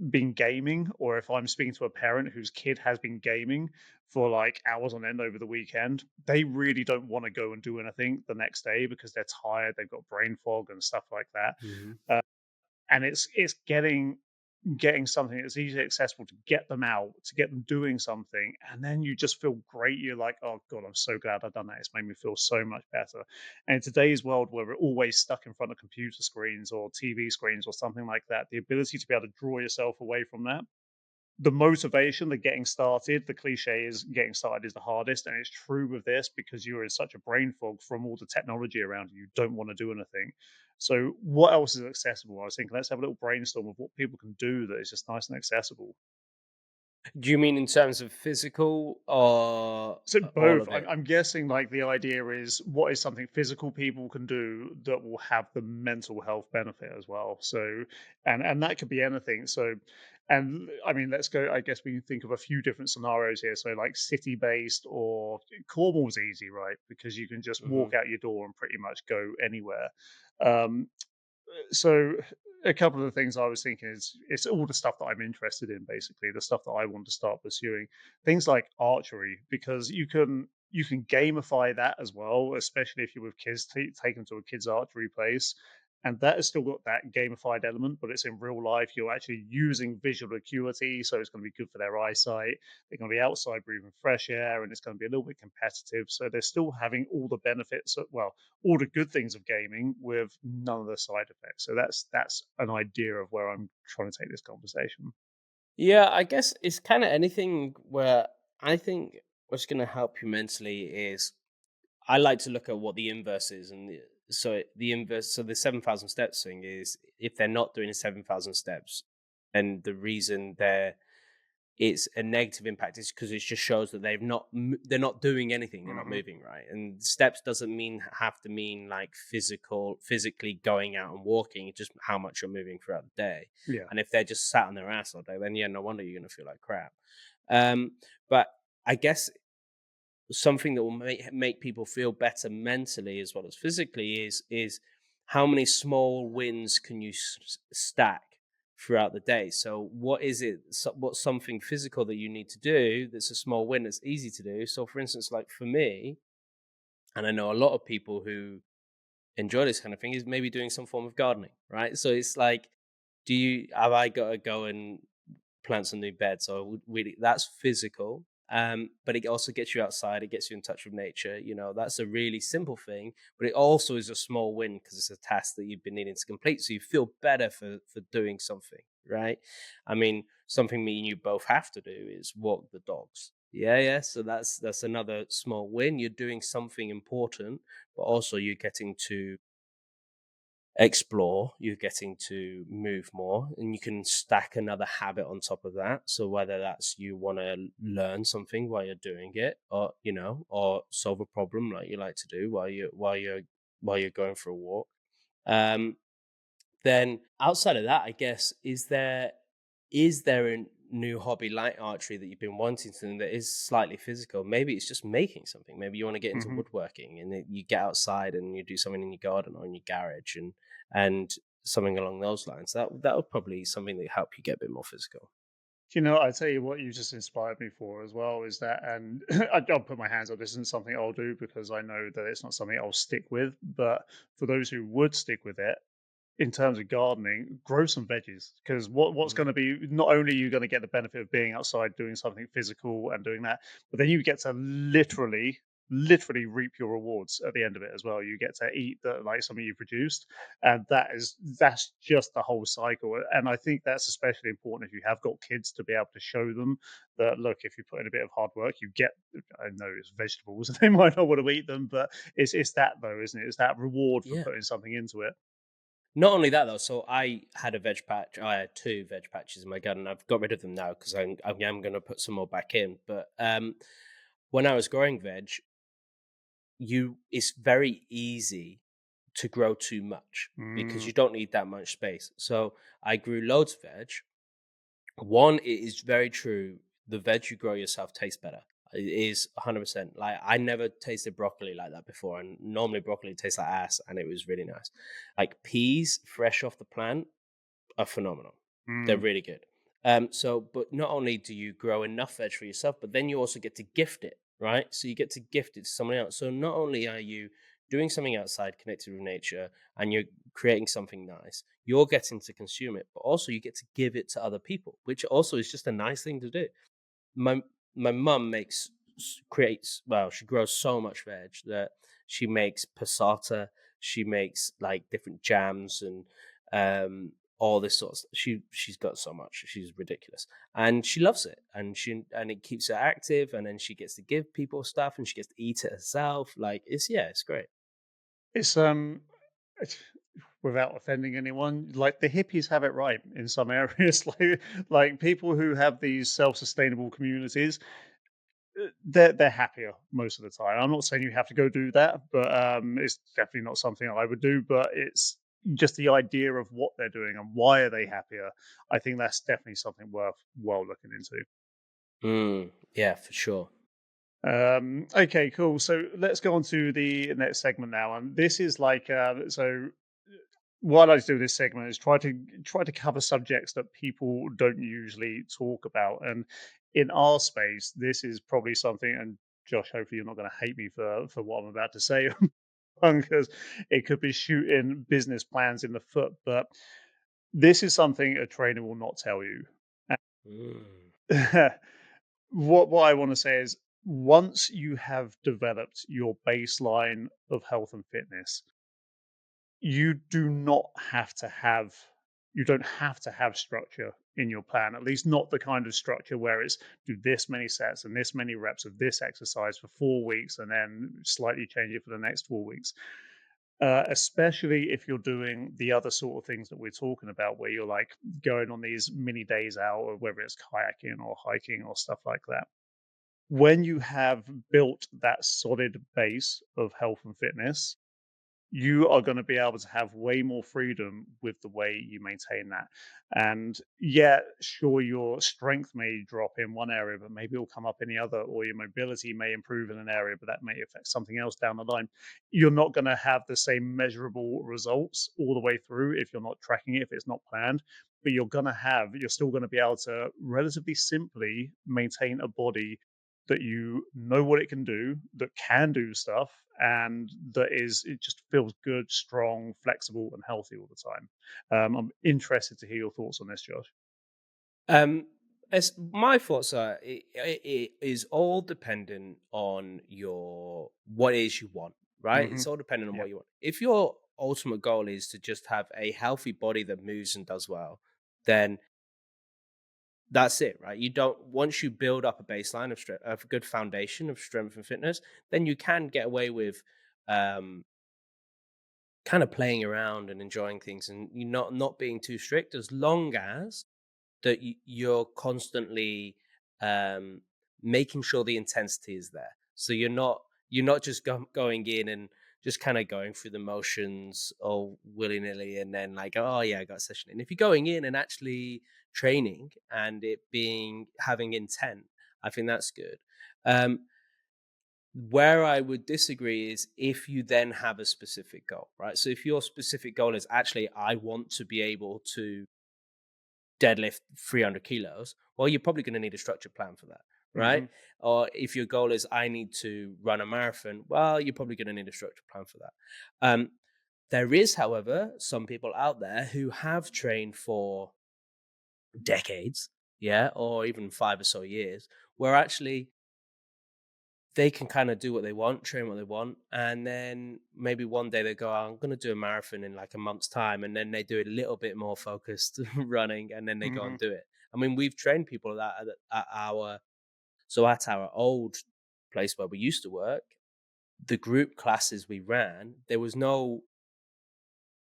been gaming or if I'm speaking to a parent whose kid has been gaming for like hours on end over the weekend, they really don't want to go and do anything the next day because they're tired, they've got brain fog and stuff like that. Mhm. And it's getting something that's easily accessible to get them out, to get them doing something, and then you just feel great. You're like, oh god, I'm so glad I've done that. It's made me feel so much better. And in today's world where we're always stuck in front of computer screens or TV screens or something like that, the ability to be able to draw yourself away from that, the motivation, the getting started, the cliche is getting started is the hardest. And it's true with this because you're in such a brain fog from all the technology around you. You don't want to do anything. So, what else is accessible? I was thinking, let's have a little brainstorm of what people can do that is just nice and accessible. Do you mean in terms of physical or So all both. of I'm, it? I'm guessing like the idea is what is something physical people can do that will have the mental health benefit as well. So and that could be anything. So and I mean let's go. I guess we can think of a few different scenarios here. So like city based or Cornwall's easy, right? Because you can just Mhm. walk out your door and pretty much go anywhere. Um, so a couple of the things I was thinking is it's all the stuff that I'm interested in, basically the stuff that I want to start pursuing. Things like archery, because you can gamify that as well, especially if you're with kids. Take them to a kids archery place, and that has still got that gamified element, but it's in real life. You're actually using visual acuity, so it's going to be good for their eyesight. They're going to be outside breathing fresh air, and it's going to be a little bit competitive. So they're still having all the benefits. Well, all the good things of gaming with none of the side effects. So that's an idea of where I'm trying to take this conversation. Yeah, I guess it's kind of anything where I think what's going to help you mentally is I like to look at what the inverse is, and the inverse. So the 7,000 steps thing is if they're not doing the 7,000 steps, and the reason it's a negative impact is because it just shows that they're not doing anything, they're not Hmm. moving right. And steps doesn't have to mean like physically going out and walking. It's just how much you're moving throughout the day. Yeah. And if they're just sat on their ass all day, then yeah, no wonder you're going to feel like crap. But I guess something that will make people feel better mentally as well as physically is how many small wins can you stack throughout the day. So what is it, what's something physical that you need to do that's a small win that's easy to do? So for instance, like for me, and I know a lot of people who enjoy this kind of thing, is maybe doing some form of gardening, right? So it's like, do you have I got to go and plant some new beds? So really, that's physical. But it also gets you outside. It gets you in touch with nature. You know, that's a really simple thing, but it also is a small win because it's a task that you've been needing to complete. So you feel better for doing something, right? I mean, something me and you both have to do is walk the dogs. Yeah, yeah. So that's another small win. You're doing something important, but also you're getting to explore, you're getting to move more, and you can stack another habit on top of that. So whether that's you want to learn something while you're doing it, or or solve a problem like you like to do while you're going for a walk. Um, then outside of that, I guess, is there a new hobby like archery that you've been wanting to do that is slightly physical? Maybe it's just making something. Maybe you want to get into Hmm. woodworking and you get outside and you do something in your garden or in your garage and something along those lines. That would probably be something that help you get a bit more physical. I tell you what, you just inspired me for as well is that, and I'll put my hands up. This isn't something I'll do because I know that it's not something I'll stick with. But for those who would stick with it, in terms of gardening, grow some veggies because what's going Mhm. to be not only are you going to get the benefit of being outside doing something physical and doing that, but then you get to literally literally reap your rewards at the end of it as well. You get to eat like something you produced, and that's just the whole cycle. And I think that's especially important if you have got kids, to be able to show them that, look, if you put in a bit of hard work, you get. I know it's vegetables, and they might not want to eat them, but it's that though, isn't it? It's that reward for Yeah. putting something into it. Not only that though, so I had a veg patch. I had two veg patches in my garden. I've got rid of them now because I am going to put some more back in. But when I was growing veg, it's very easy to grow too much because Mm, you don't need that much space. So I grew loads of veg. One, it is very true. The veg you grow yourself tastes better. It is 100%. Like I never tasted broccoli like that before, and normally broccoli tastes like ass, and it was really nice. Like peas fresh off the plant are phenomenal. They're mm. really good. But not only do you grow enough veg for yourself, but then you also get to gift it, right? So you get to gift it to someone else. So not only are you doing something outside connected with nature and you're creating something nice, you're getting to consume it, but also you get to give it to other people, which also is just a nice thing to do. My my mum creates, well, she grows so much veg that she makes passata, she makes like different jams and all this sort of stuff. She's got so much. She's ridiculous. And she loves it. And it keeps her active, and then she gets to give people stuff and she gets to eat it herself. Like it's great. It's it's- without offending anyone, like the hippies have it right in some areas. Like people who have these self-sustainable communities, they're happier most of the time. I'm not saying you have to go do that, but it's definitely not something I would do. But it's just the idea of what they're doing and why are they happier. I think that's definitely something worthwhile looking into. Yeah, for sure. Okay, cool. So let's go on to the next segment now, and this is like what I like to do with this segment is try to cover subjects that people don't usually talk about, and in our space, this is probably something. And Josh, hopefully, you're not going to hate me for what I'm about to say, because it could be shooting business plans in the foot. But this is something a trainer will not tell you. Mm. What I want to say is, once you have developed your baseline of health and fitness, you do not have to have you don't have to have structure in your plan, at least not the kind of structure where it's do this many sets and this many reps of this exercise for 4 weeks and then slightly change it for the next 4 weeks. Especially if you're doing the other sort of things that we're talking about, where you're like going on these mini days out, or whether it's kayaking or hiking or stuff like that. When you have built that solid base of health and fitness, you are going to be able to have way more freedom with the way you maintain that. And yeah, sure, your strength may drop in one area, but maybe it'll come up in the other, or your mobility may improve in an area, but that may affect something else down the line. You're not going to have the same measurable results all the way through if you're not tracking it, if it's not planned. But you're still going to be able to relatively simply maintain a body that you know what it can do stuff, and it just feels good, strong, flexible, and healthy all the time. I'm interested to hear your thoughts on this, Josh. Um, as my thoughts are, it is all dependent on your what it is you want, right? Hmm. It's all dependent on Yeah. what you want. If your ultimate goal is to just have a healthy body that moves and does well, then that's it, right? You don't once you build up a baseline of strength, a good foundation of strength and fitness, then you can get away with um, kind of playing around and enjoying things, and you not being too strict, as long as that you're constantly um, making sure the intensity is there. So you're not just going in and just kind of going through the motions or willy nilly, and then like, oh yeah, I got a session. And if you're going in and actually training and it being having intent, I think that's good. Um, where I would disagree is if you then have a specific goal, right? So if your specific goal is actually, I want to be able to deadlift 300 kilos, well, you're probably going to need a structured plan for that, right? Hmm. Or if your goal is, I need to run a marathon, well, you're probably going to need a structured plan for that. There is, however, some people out there who have trained for decades, yeah, or even 5 or so years, where actually they can kind of do what they want, train what they want, and then maybe one day they go, "Oh, I'm going to do a marathon in like a month's time," and then they do a little bit more focused running, and then they go Hmm. and do it. I mean, we've trained people that at our so at our old place where we used to work, the group classes we ran, there was no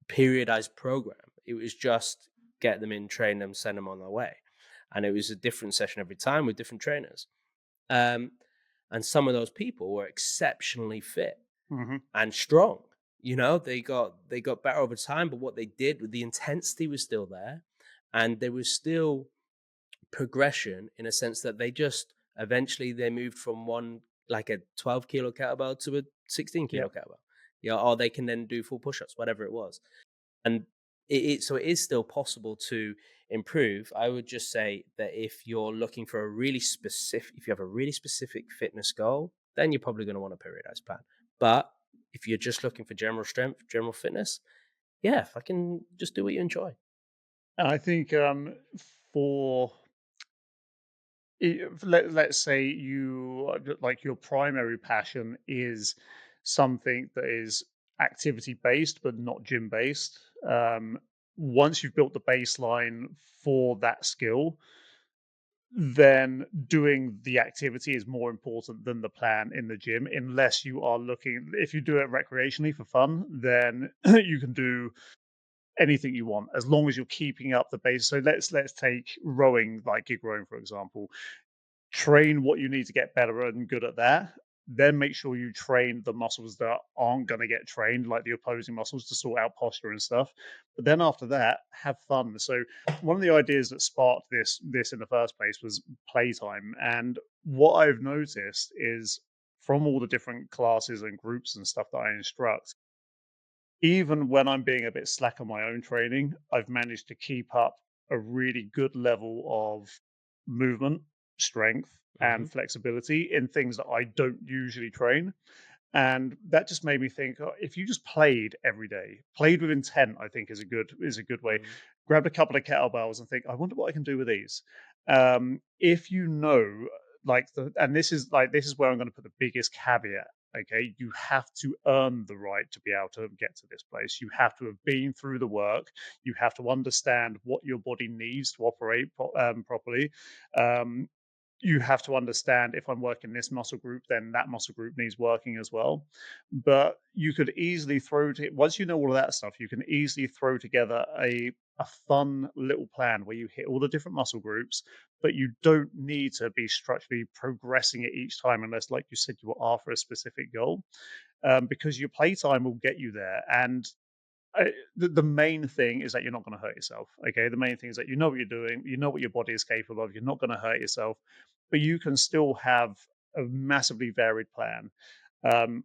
periodized program. It was just get them in, train them, send them on their way, and it was a different session every time with different trainers. Um, and some of those people were exceptionally fit Hmm. and strong. You know, they got better over time, but what they did, the intensity was still there, and there was still progression in a sense that they just eventually they moved from one like a 12 kilo kettlebell to a 16 Yeah. kilo kettlebell. You know, or they can then do full push-ups, whatever it was. And so it is still possible to improve. I would just say that if you're looking for a really specific, if you have a really specific fitness goal, then you're probably going to want a periodized plan. But if you're just looking for general strength, general fitness, yeah, fucking just do what you enjoy. And I think for let's say you like your primary passion is something that is activity based but not gym based. Once you've built the baseline for that skill, then doing the activity is more important than the plan in the gym. Unless you are looking, if you do it recreationally for fun, then you can do anything you want as long as you're keeping up the base. So let's take rowing, like gig rowing for example. Train what you need to get better and good at that. Then make sure you train the muscles that aren't going to get trained, like the opposing muscles, to sort out posture and stuff. But then after that, have fun. So one of the ideas that sparked this in the first place was playtime. And what I've noticed is from all the different classes and groups and stuff that I instruct, even when I'm being a bit slack on my own training, I've managed to keep up a really good level of movement, strength, Hmm. and flexibility in things that I don't usually train. And that just made me think, oh, if you just played every day, played with intent, I think is a good way. Hmm. Grabbed a couple of kettlebells and think, I wonder what I can do with these. If you know, like this is where I'm going to put the biggest caveat. Okay, you have to earn the right to be able to get to this place. You have to have been through the work. You have to understand what your body needs to operate properly. Um, you have to understand, if I'm working this muscle group, then that muscle group needs working as well. But you could easily once you know all of that stuff, you can easily throw together a fun little plan where you hit all the different muscle groups, but you don't need to be structurally progressing it each time unless, like you said, you were after a specific goal. Because your playtime will get you there. And the main thing is that you're not going to hurt yourself. Okay, the main thing is that you know what you're doing, you know what your body is capable of. You're not going to hurt yourself, but you can still have a massively varied plan. Um,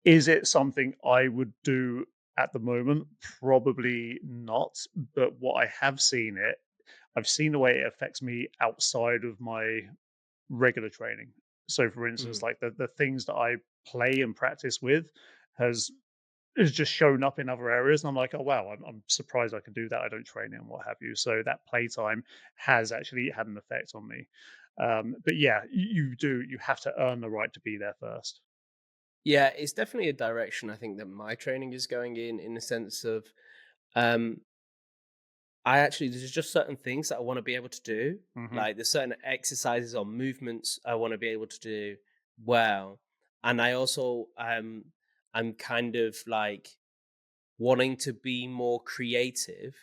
is it something I would do at the moment? Probably not. But what I have seen it, I've seen the way it affects me outside of my regular training. So, for instance, Hmm. like the things that I play and practice with has just shown up in other areas, and I'm like, oh wow, I'm surprised I can do that. I don't train it and what have you. So that playtime has actually had an effect on me. But yeah, you have to earn the right to be there first. Yeah, it's definitely a direction I think that my training is going in the sense of um, I actually there's just certain things that I want to be able to do. Hmm. Like there's certain exercises or movements I want to be able to do well. And I also I'm kind of like wanting to be more creative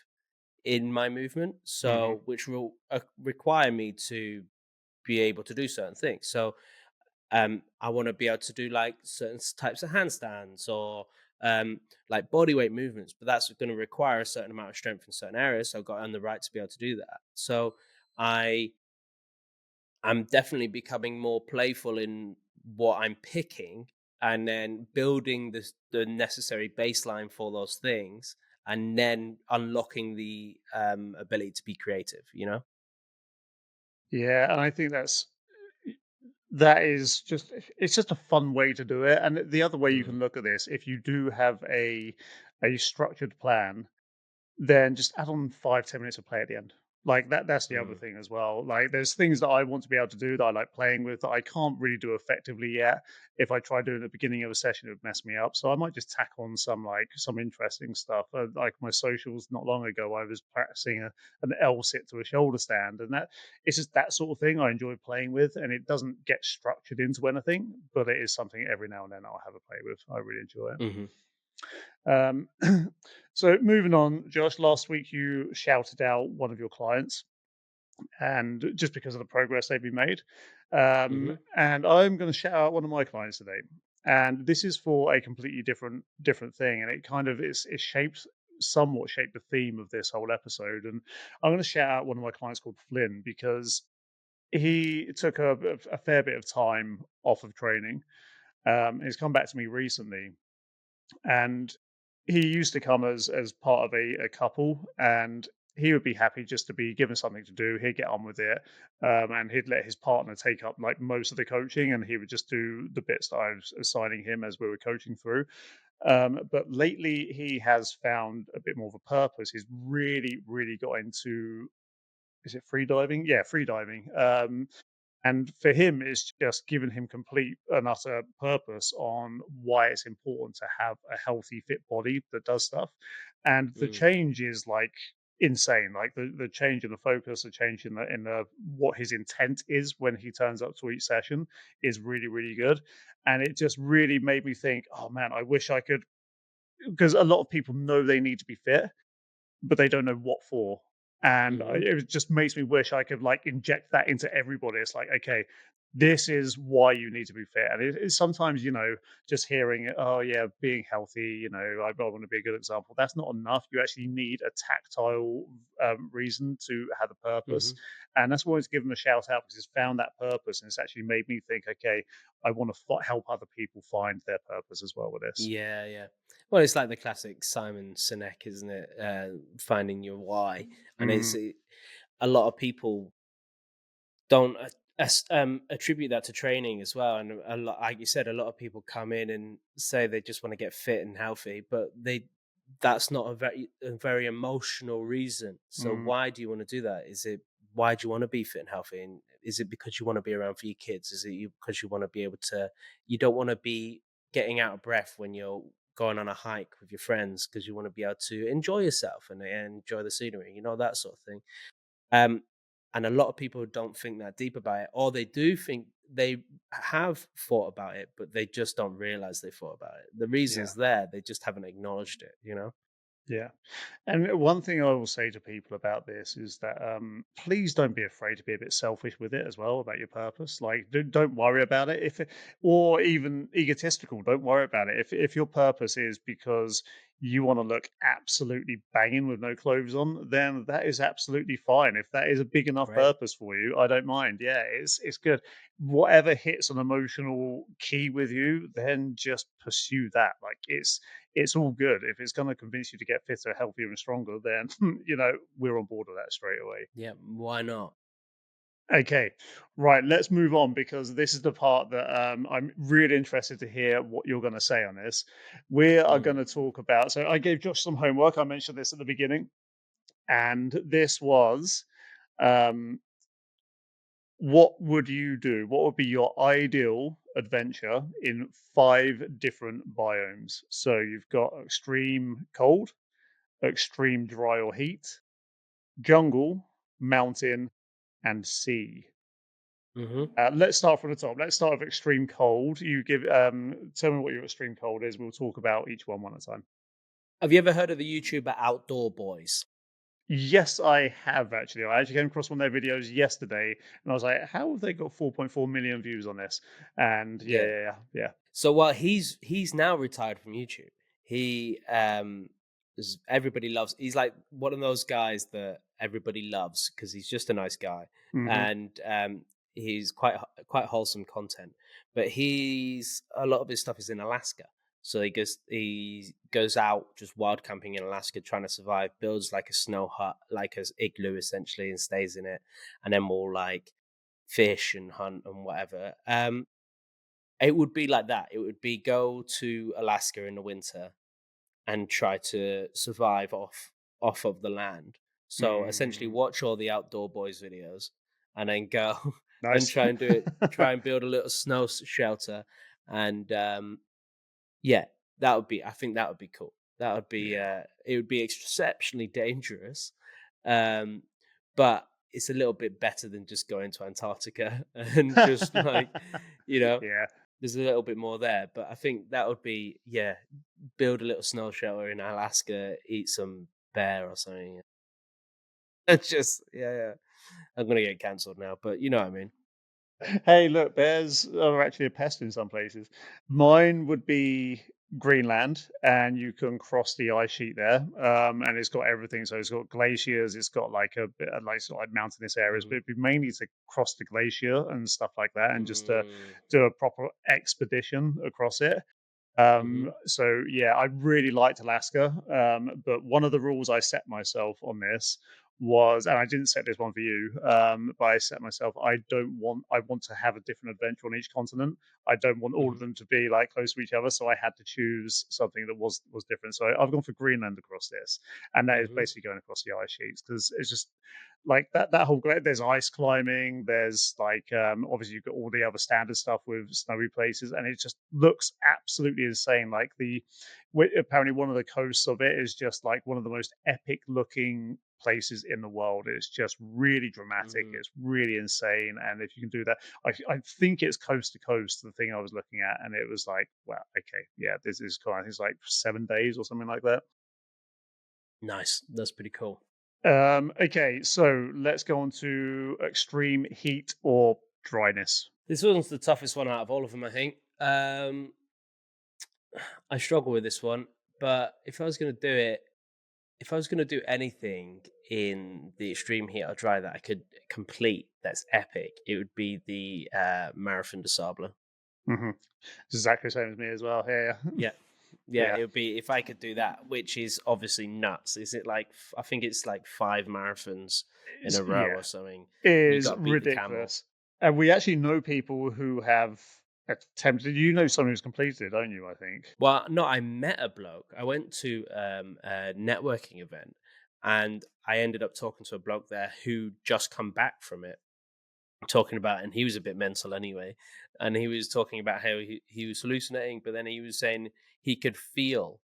in my movement. Hmm. So which will require me to be able to do certain things. So I want to be able to do like certain types of handstands or like body weight movements, but that's going to require a certain amount of strength in certain areas. So I've got to earn the right to be able to do that. So I I'm definitely becoming more playful in what I'm picking and then building the necessary baseline for those things and then unlocking the ability to be creative, you know? Yeah, and I think that is just it's just a fun way to do it. And the other way you Mm. can look at this, if you do have a structured plan, then just add on 5-10 minutes of play at the end. Like that's the other Mm. thing as well. Like there's things that I want to be able to do that I like playing with that I can't really do effectively yet. If I try doing it at the beginning of a session, it would mess me up. So I might just tack on some interesting stuff. Like my socials not long ago, I was practicing an L sit to a shoulder stand, and that it's just that sort of thing I enjoy playing with, and it doesn't get structured into anything, but it is something every now and then I'll have a play with. I really enjoy it. Mhm. Um, so moving on, Josh, last week you shouted out one of your clients, and just because of the progress they've been made. Mhm. And I'm going to shout out one of my clients today, and this is for a completely different thing, and it kind of is it shapes somewhat shaped the theme of this whole episode. And I'm going to shout out one of my clients called Flynn because he took a fair bit of time off of training. He's come back to me recently, and he used to come as part of a couple, and he would be happy just to be given something to do. He'd get on with it, and he'd let his partner take up like most of the coaching, and he would just do the bits that I was assigning him as we were coaching through. But lately, he has found a bit more of a purpose. He's really got into, is it free diving? Yeah, free diving. And for him, it's just given him complete and utter purpose on why it's important to have a healthy, fit body that does stuff. And the Mm. change is like insane. Like the change in the focus, the change in the what his intent is when he turns up to each session is really good. And it just really made me think, oh man, I wish I could, because a lot of people know they need to be fit, but they don't know what for. And Mhm. it just makes me wish I could like inject that into everybody. It's like, okay, this is why you need to be fit. And it's sometimes, just hearing, oh yeah, being healthy, I want to be a good example. That's not enough. You actually need a tactile reason to have a purpose. Mhm. And that's why I always give him a shout out because it's found that purpose. And it's actually made me think, okay, I want to help other people find their purpose as well with this. Yeah, yeah. Well, it's like the classic Simon Sinek, isn't it? Finding your why, and Mm, a lot of people don't attribute that to training as well. And a lot, like you said, a lot of people come in and say they just want to get fit and healthy, but that's not a very emotional reason. So mm, why do you want to do that? Is it why do you want to be fit and healthy? And is it because you want to be around for your kids? Is it because you want to be able to? You don't want to be getting out of breath when you're going on a hike with your friends because you want to be able to enjoy yourself and enjoy the scenery, that sort of thing. Um, and a lot of people don't think that deep about it, or they do think they have thought about it, but they just don't realize they thought about it. The yeah. reason's there, they just haven't acknowledged it. Yeah. And one thing I will say to people about this is that please don't be afraid to be a bit selfish with it as well about your purpose. Like, don't worry about it or even egotistical. Don't worry about it. If your purpose is because you want to look absolutely banging with no clothes on, then that is absolutely fine. If that is a big enough Great. purpose for you, I don't mind. Yeah, it's good. Whatever hits an emotional key with you, then just pursue that. Like it's all good. If it's going to convince you to get fitter, healthier, and stronger, then we're on board with that straight away. Yeah, why not? Okay, right. Let's move on because this is the part that I'm really interested to hear what you're going to say on this. We are Mm. going to talk about. So I gave Josh some homework. I mentioned this at the beginning, and this was um, what would you do? What would be your ideal adventure in 5 different biomes? So you've got extreme cold, extreme dry or heat, jungle, mountain, and sea. Mhm. Let's start from the top. Let's start with extreme cold. You give tell me what your extreme cold is. We'll talk about each one at a time. Have you ever heard of the YouTuber Outdoor Boys? Yes, I have actually. I actually came across one of their videos yesterday, and I was like, "How have they got 4.4 million views on this?" And Yeah. yeah. So while he's now retired from YouTube, he everybody loves. He's like one of those guys that everybody loves because he's just a nice guy, Hmm. and he's quite wholesome content. But he's a lot of his stuff is in Alaska, so he goes out just wild camping in Alaska, trying to survive. Builds like a snow hut, like a igloo essentially, and stays in it, and then will like fish and hunt and whatever. It would be like that. It would be go to Alaska in the winter and try to survive off of the land. So essentially, Mm, watch all the Outdoor Boys videos, and then go and nice. try and do it. Try and build a little shelter, and yeah, that would be. I think that would be cool. That would be. Yeah. It would be exceptionally dangerous, um, but it's a little bit better than just going to Antarctica and just like, you know, Yeah. there's a little bit more there. But I think that would be, yeah, build a little snow shelter in Alaska, eat some bear or something. It's just, yeah, yeah. I'm gonna get cancelled now, but you know what I mean. Hey, look, bears are actually a pest in some places. Mine would be Greenland, and you can cross the ice sheet there. And it's got everything. So it's got glaciers, it's got like a bit of like sort of like mountainous areas, Hmm. but it'd be mainly to cross the glacier and stuff like that, and just to Mm, do a proper expedition across it. hmm. So yeah, I really liked Alaska. But one of the rules I set myself on this was, and I didn't set this one for you, but I set myself, I want to have a different adventure on each continent. I don't want all of Hmm. them to be like close to each other. So I had to choose something that was different. So I've gone for Greenland across this. And that is Hmm. basically going across the ice sheets because it's just like that whole there's ice climbing, there's like obviously you've got all the other standard stuff with snowy places, and it just looks absolutely insane. Like apparently one of the coasts of it is just like one of the most epic looking places in the world. It's just really dramatic, Hmm. it's really insane, and if you can do that, I think it's coast to coast, the thing I was looking at, and it was like, well, okay, yeah, this is cool. I think it's like 7 days or something like that. Nice. That's pretty cool. Okay, so let's go on to extreme heat or dryness. This one's the toughest one out of all of them, I think. I struggle with this one, but if I was going to do anything in the extreme heat or dry that I could complete that's epic, it would be the Marathon de Sable. Hmm. It's exactly the same as me as well. Yeah, Yeah. Yeah, yeah. it would be if I could do that, which is obviously nuts. Is it like I think it's like 5 marathons in a row or Yeah, something, it and you is got to beat the camel. ridiculous. And we actually know people who have attempted. You know someone who's completed, don't you? I think. Well, no, I met a bloke. I went to a networking event, and I ended up talking to a bloke there who just come back from it, talking about, and he was a bit mental anyway, and he was talking about how he was hallucinating, but then he was saying he could feel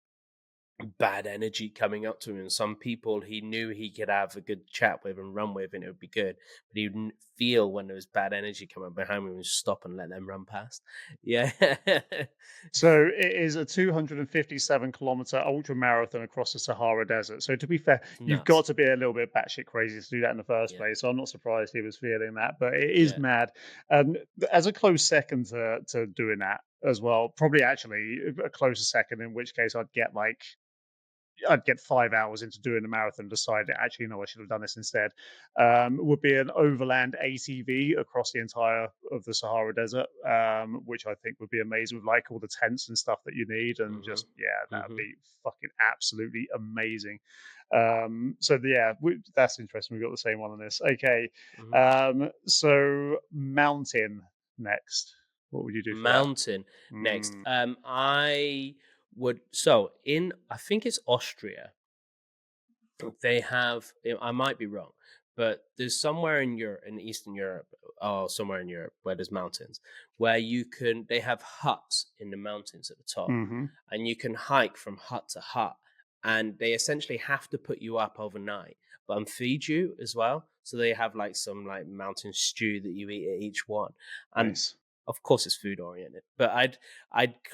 bad energy coming up to him. And some people he knew he could have a good chat with and run with, and it would be good. But he would feel when there was bad energy coming behind him and stop and let them run past. Yeah, So it is a 257-kilometer ultra marathon across the Sahara Desert. So to be fair, it's you've nuts. got to be a little bit batshit crazy to do that in the first Yeah, place. So I'm not surprised he was feeling that, but it is yeah. mad. As a close second to doing that as well, probably actually a closer second. In which case, I'd get 5 hours into doing the marathon, decide actually no, I should have done this instead. Would be an overland ATV across the entire of the Sahara Desert, which I think would be amazing with like all the tents and stuff that you need, and Hmm. just yeah, that would Hmm. be fucking absolutely amazing. So yeah, that's interesting. We've got the same one on this. Okay, Hmm. so mountain next. What would you do for that? Mountain next. Mm, I would so in I think it's Austria. They have, I might be wrong, but there's somewhere in Europe, in Eastern Europe, or somewhere in Europe where there's mountains, where they have huts in the mountains at the top, hmm. and you can hike from hut to hut, and they essentially have to put you up overnight, but and feed you as well. So they have like some like mountain stew that you eat at each one, and Nice. of course it's food oriented. But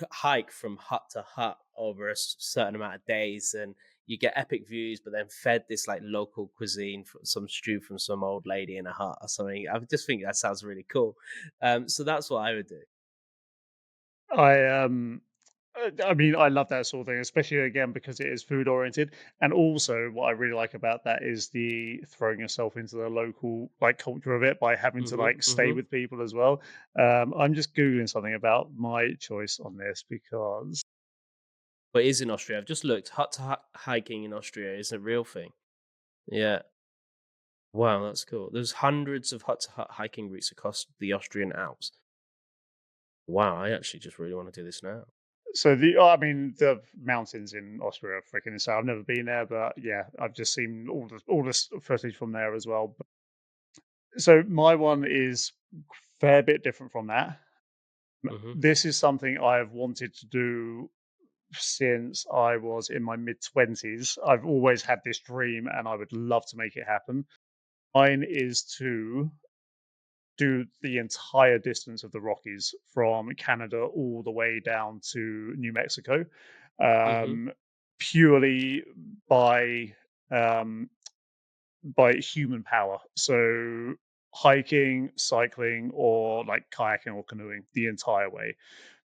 hike from hut to hut over a certain amount of days, and you get epic views, but then fed this like local cuisine, some stew from some old lady in a hut or something. I just think that sounds really cool. So that's what I would do. I I mean, I love that sort of thing, especially again because it is food oriented. And also, what I really like about that is the throwing yourself into the local like culture of it by having to Hmm. like stay Hmm. with people as well. I'm just googling something about my choice on this because But it is in Austria. I've just looked. Hut to hut hiking in Austria is a real thing. Yeah. Wow, that's cool. There's hundreds of hut to hut hiking routes across the Austrian Alps. Wow, I actually just really want to do this now. So I mean, the mountains in Austria are freaking insane. I've never been there, but yeah, I've just seen all this footage from there as well. So my one is fair bit different from that. Mhm. This is something I've wanted to do since I was in my mid-20s. I've always had this dream, and I would love to make it happen. Mine is to do the entire distance of the Rockies from Canada all the way down to New Mexico, Mhm. um, purely by um, by human power. So hiking, cycling, or like kayaking or canoeing the entire way,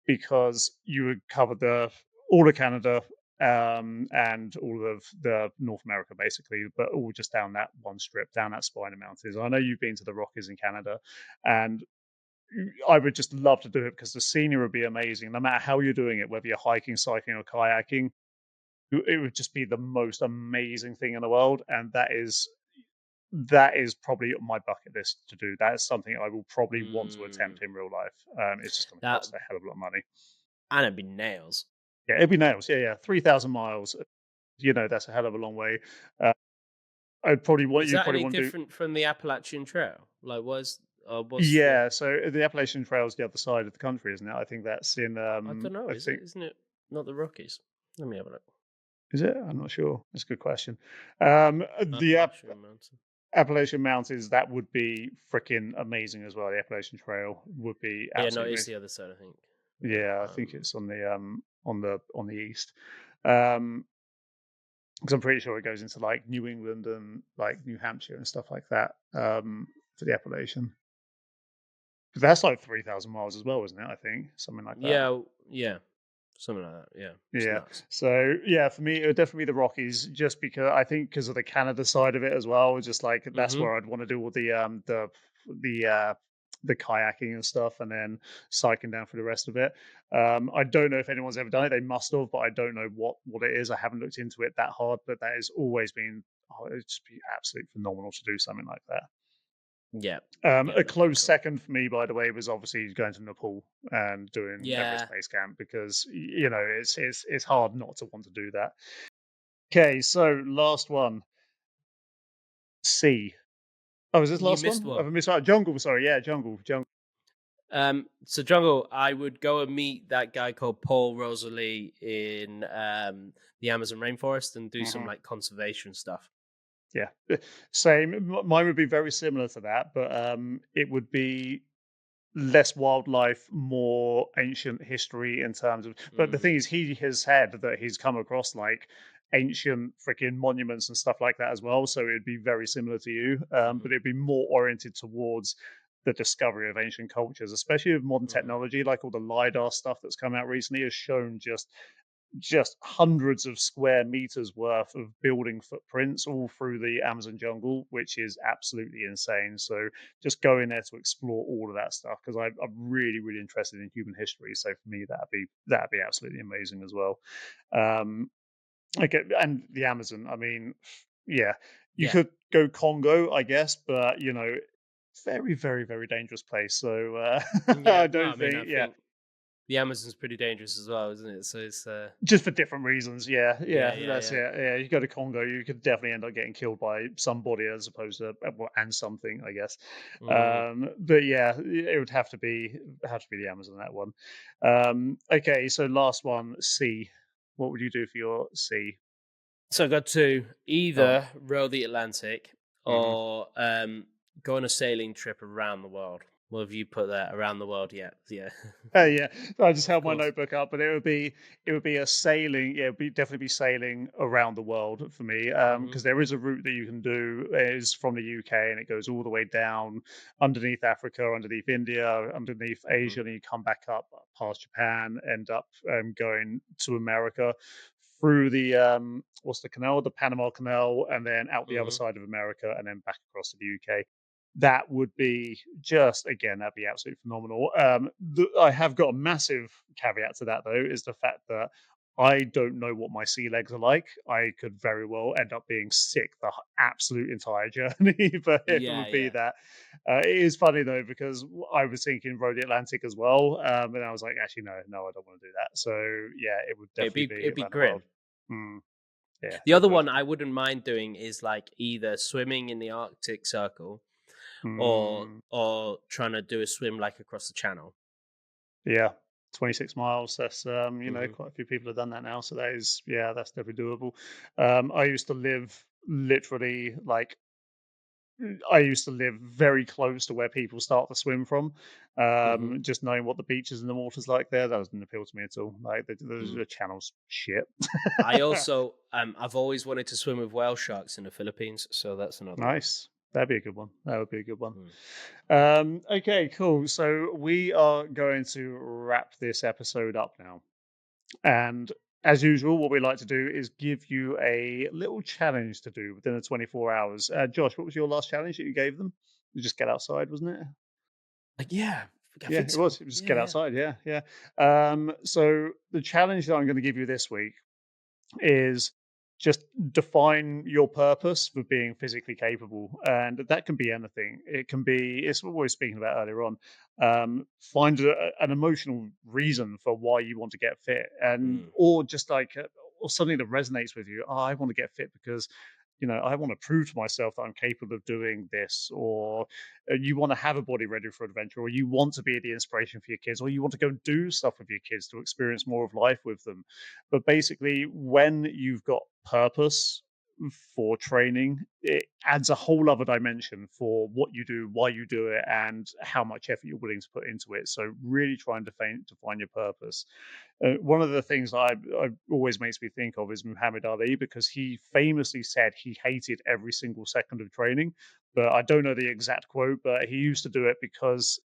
because you would cover the all of Canada and all of the North America, basically, but all just down that one strip, down that spine of mountains. I know you've been to the Rockies in Canada, and I would just love to do it because the scenery would be amazing. No matter how you're doing it, whether you're hiking, cycling, or kayaking, it would just be the most amazing thing in the world. And that is probably on my bucket list to do. That is something I will probably want to Mm. attempt in real life. It's just going to That cost a hell of a lot of money. and it'd be nails. Yeah, it'd be nails. Yeah, yeah, 3,000 miles. That's a hell of a long way. Uh, I'd probably want Is you that probably any want to do. different from the Appalachian Trail? Like, what's the? Yeah, so the Appalachian Trail is the other side of the country, isn't it? I think that's in. I don't know. I Is it? think Isn't it not the Rockies? Let me have a look. is it? I'm not sure. That's a good question. The Appalachian Mountain. Appalachian Mountains, that would be freaking amazing as well. The Appalachian Trail would be Yeah, no, absolutely it's amazing. the other side, I think. Yeah. Yeah, I think it's on the east. Um, because I'm pretty sure it goes into like New England and like New Hampshire and stuff like that. For the Appalachian. But that's like 3,000 miles as well, isn't it? I think something like that. Yeah, something like that. Yeah, it's Yeah. nuts. So yeah, for me, it would definitely be the Rockies, just because I think because of the Canada side of it as well. Just like that's Mhm. where I'd want to do all the the kayaking and stuff, and then cycling down for the rest of it. I don't know if anyone's ever done it. They must have, but I don't know what it is. I haven't looked into it that hard, but that has always been. Oh, it'd just be absolutely phenomenal to do something like that. Yeah. Yeah, A that'd be close cool. second for me, by the way, was obviously going to Nepal and doing Everest Yeah. Base Camp because it's hard not to want to do that. Okay, so last one, C. Oh, is this You last missed one? Have one. I missed out? Jungle. Sorry, yeah, jungle. So jungle, I would go and meet that guy called Paul Rosalie in the Amazon rainforest and do some Hmm. like conservation stuff. Yeah, same. Mine would be very similar to that, but it would be less wildlife, more ancient history in terms of. But the thing Mm, is, he has said that he's come across like ancient freaking monuments and stuff like that as well. So it'd be very similar to you, mhm, but it'd be more oriented towards the discovery of ancient cultures, especially with modern mhm, technology, like all the lidar stuff that's come out recently has shown just hundreds of square meters worth of building footprints all through the Amazon jungle, which is absolutely insane. So just go in there to explore all of that stuff because I'm really, really interested in human history. So for me, that'd be absolutely amazing as well. Um, okay, and the Amazon. I mean, yeah, you yeah. could go Congo, I guess, but very, very, very dangerous place. So Yeah. I Well, I don't mean, I think, yeah, think the Amazon's pretty dangerous as well, isn't it? So it's just for different reasons, yeah, yeah, yeah, yeah, that's yeah. it. Yeah, you go to Congo, you could definitely end up getting killed by somebody as opposed to and something, I guess. Mm. But yeah, it would have to be the Amazon that one. Okay, so last one, C. What would you do for your C? So I got to Go on. either row the Atlantic Mhm. or go on a sailing trip around the world. What have you put there? Around the world? Yeah, yeah, Yeah, I just of held my course. notebook up, but it would be a sailing. Yeah, definitely be sailing around the world for me. Hmm. Because there is a route that you can do is from the UK and it goes all the way down underneath Africa, underneath India, underneath Hmm. Asia, and you come back up past Japan, end up going to America through the what's the canal, the Panama Canal, and then out the other Hmm. side of America, and then back across to the UK. That would be just again, that'd be absolutely phenomenal. I have got a massive caveat to that though, is the fact that I don't know what my sea legs are like. I could very well end up being sick the absolute entire journey, but it Yeah, would be yeah. that. It is funny though because I was thinking row the Atlantic as well, and I was like, actually, no, no, I don't want to do that. So yeah, it would definitely be It'd be around the world. grim. Mm, yeah, The it other would. one I wouldn't mind doing is like either swimming in the Arctic Circle Mm, or trying to do a swim like across the channel. yeah, 26 miles. That's Hmm. quite a few people have done that now. So that is, yeah, that's definitely doable. I used to live literally like I used to live very close to where people start to swim from. Hmm. Just knowing what the beaches and the water's like there, that doesn't appeal to me at all. Like Mm. the channel's shit. I also I've always wanted to swim with whale sharks in the Philippines, so that's another one. Nice. That'd be a good one. That would be a good one. Mm. Okay, cool. So we are going to wrap this episode up now. And as usual, what we like to do is give you a little challenge to do within the 24 hours. Josh, what was your last challenge that you gave them? You just get outside, wasn't it? Like, yeah, I Yeah, think it so. was. It was just Yeah, get yeah. outside. Yeah, yeah. So the challenge that I'm going to give you this week is just define your purpose for being physically capable, and that can be anything. It can be. It's what we were speaking about earlier on. Find an emotional reason for why you want to get fit, and Mm, or just like or something that resonates with you. Oh, I want to get fit because I want to prove to myself that I'm capable of doing this, or you want to have a body ready for adventure, or you want to be the inspiration for your kids, or you want to go do stuff with your kids to experience more of life with them. But basically, when you've got purpose for training, it adds a whole other dimension for what you do, why you do it, and how much effort you're willing to put into it. So really trying to find your purpose. One of the things I always makes me think of is Muhammad Ali because he famously said he hated every single second of training. But I don't know the exact quote, but he used to do it because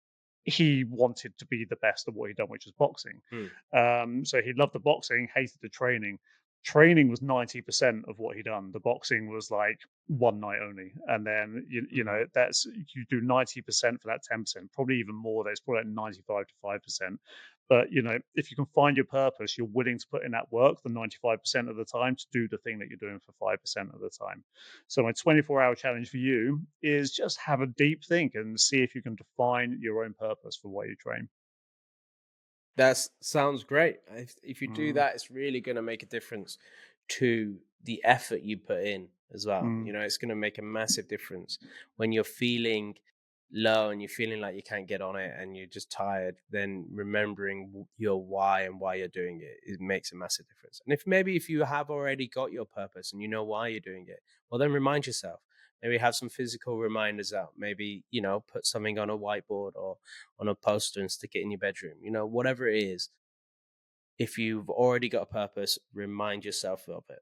he wanted to be the best at what he'd done, which was boxing. mm, So he loved the boxing, hated the training. Training was 90% of what he done. The boxing was like one night only. And then, mm. that's you do 90% for that 10%, probably even more. There's probably like 95 to 5%. But, if you can find your purpose, you're willing to put in that work the 95% of the time to do the thing that you're doing for 5% of the time. So my 24-hour challenge for you is just have a deep think and see if you can define your own purpose for why you train. That sounds great. If you do Mm, that, it's really going to make a difference to the effort you put in as well. mm, It's going to make a massive difference when you're feeling low and you're feeling like you can't get on it and you're just tired. Then remembering your why and why you're doing it, it makes a massive difference. And if you have already got your purpose and you know why you're doing it, well, then remind yourself. Maybe have some physical reminders out. Maybe put something on a whiteboard or on a poster and stick it in your bedroom. Whatever it is, if you've already got a purpose, remind yourself of it.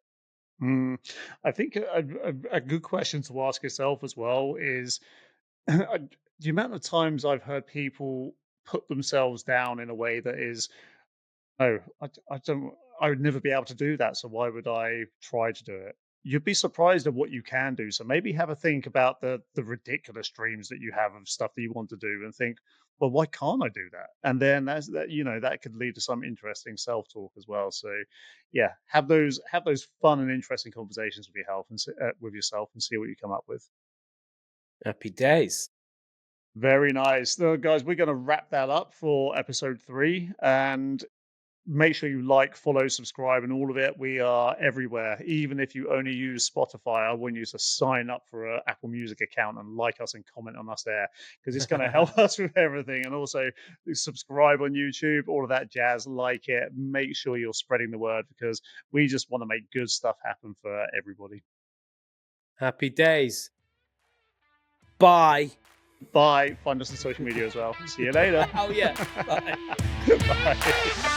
mm. I think a good question to ask yourself as well is the amount of times I've heard people put themselves down in a way that is, oh, I don't. I would never be able to do that. So why would I try to do it? You'd be surprised at what you can do. So maybe have a think about the ridiculous dreams that you have of stuff that you want to do, and think, well, why can't I do that? And then that's that. That could lead to some interesting self talk as well. So, yeah, have those fun and interesting conversations with your health and with yourself, and see what you come up with. Happy days. Very nice. So, guys, we're going to wrap that up for episode 3. And make sure you like, follow, subscribe, and all of it. We are everywhere. Even if you only use Spotify, I want you to sign up for an Apple Music account and like us and comment on us there because it's going to help us with everything. And also subscribe on YouTube, all of that jazz. Like it. Make sure you're spreading the word because we just want to make good stuff happen for everybody. Happy days. Bye. Bye. Find us on social media as well. See you later. Oh, yeah. Bye. Bye.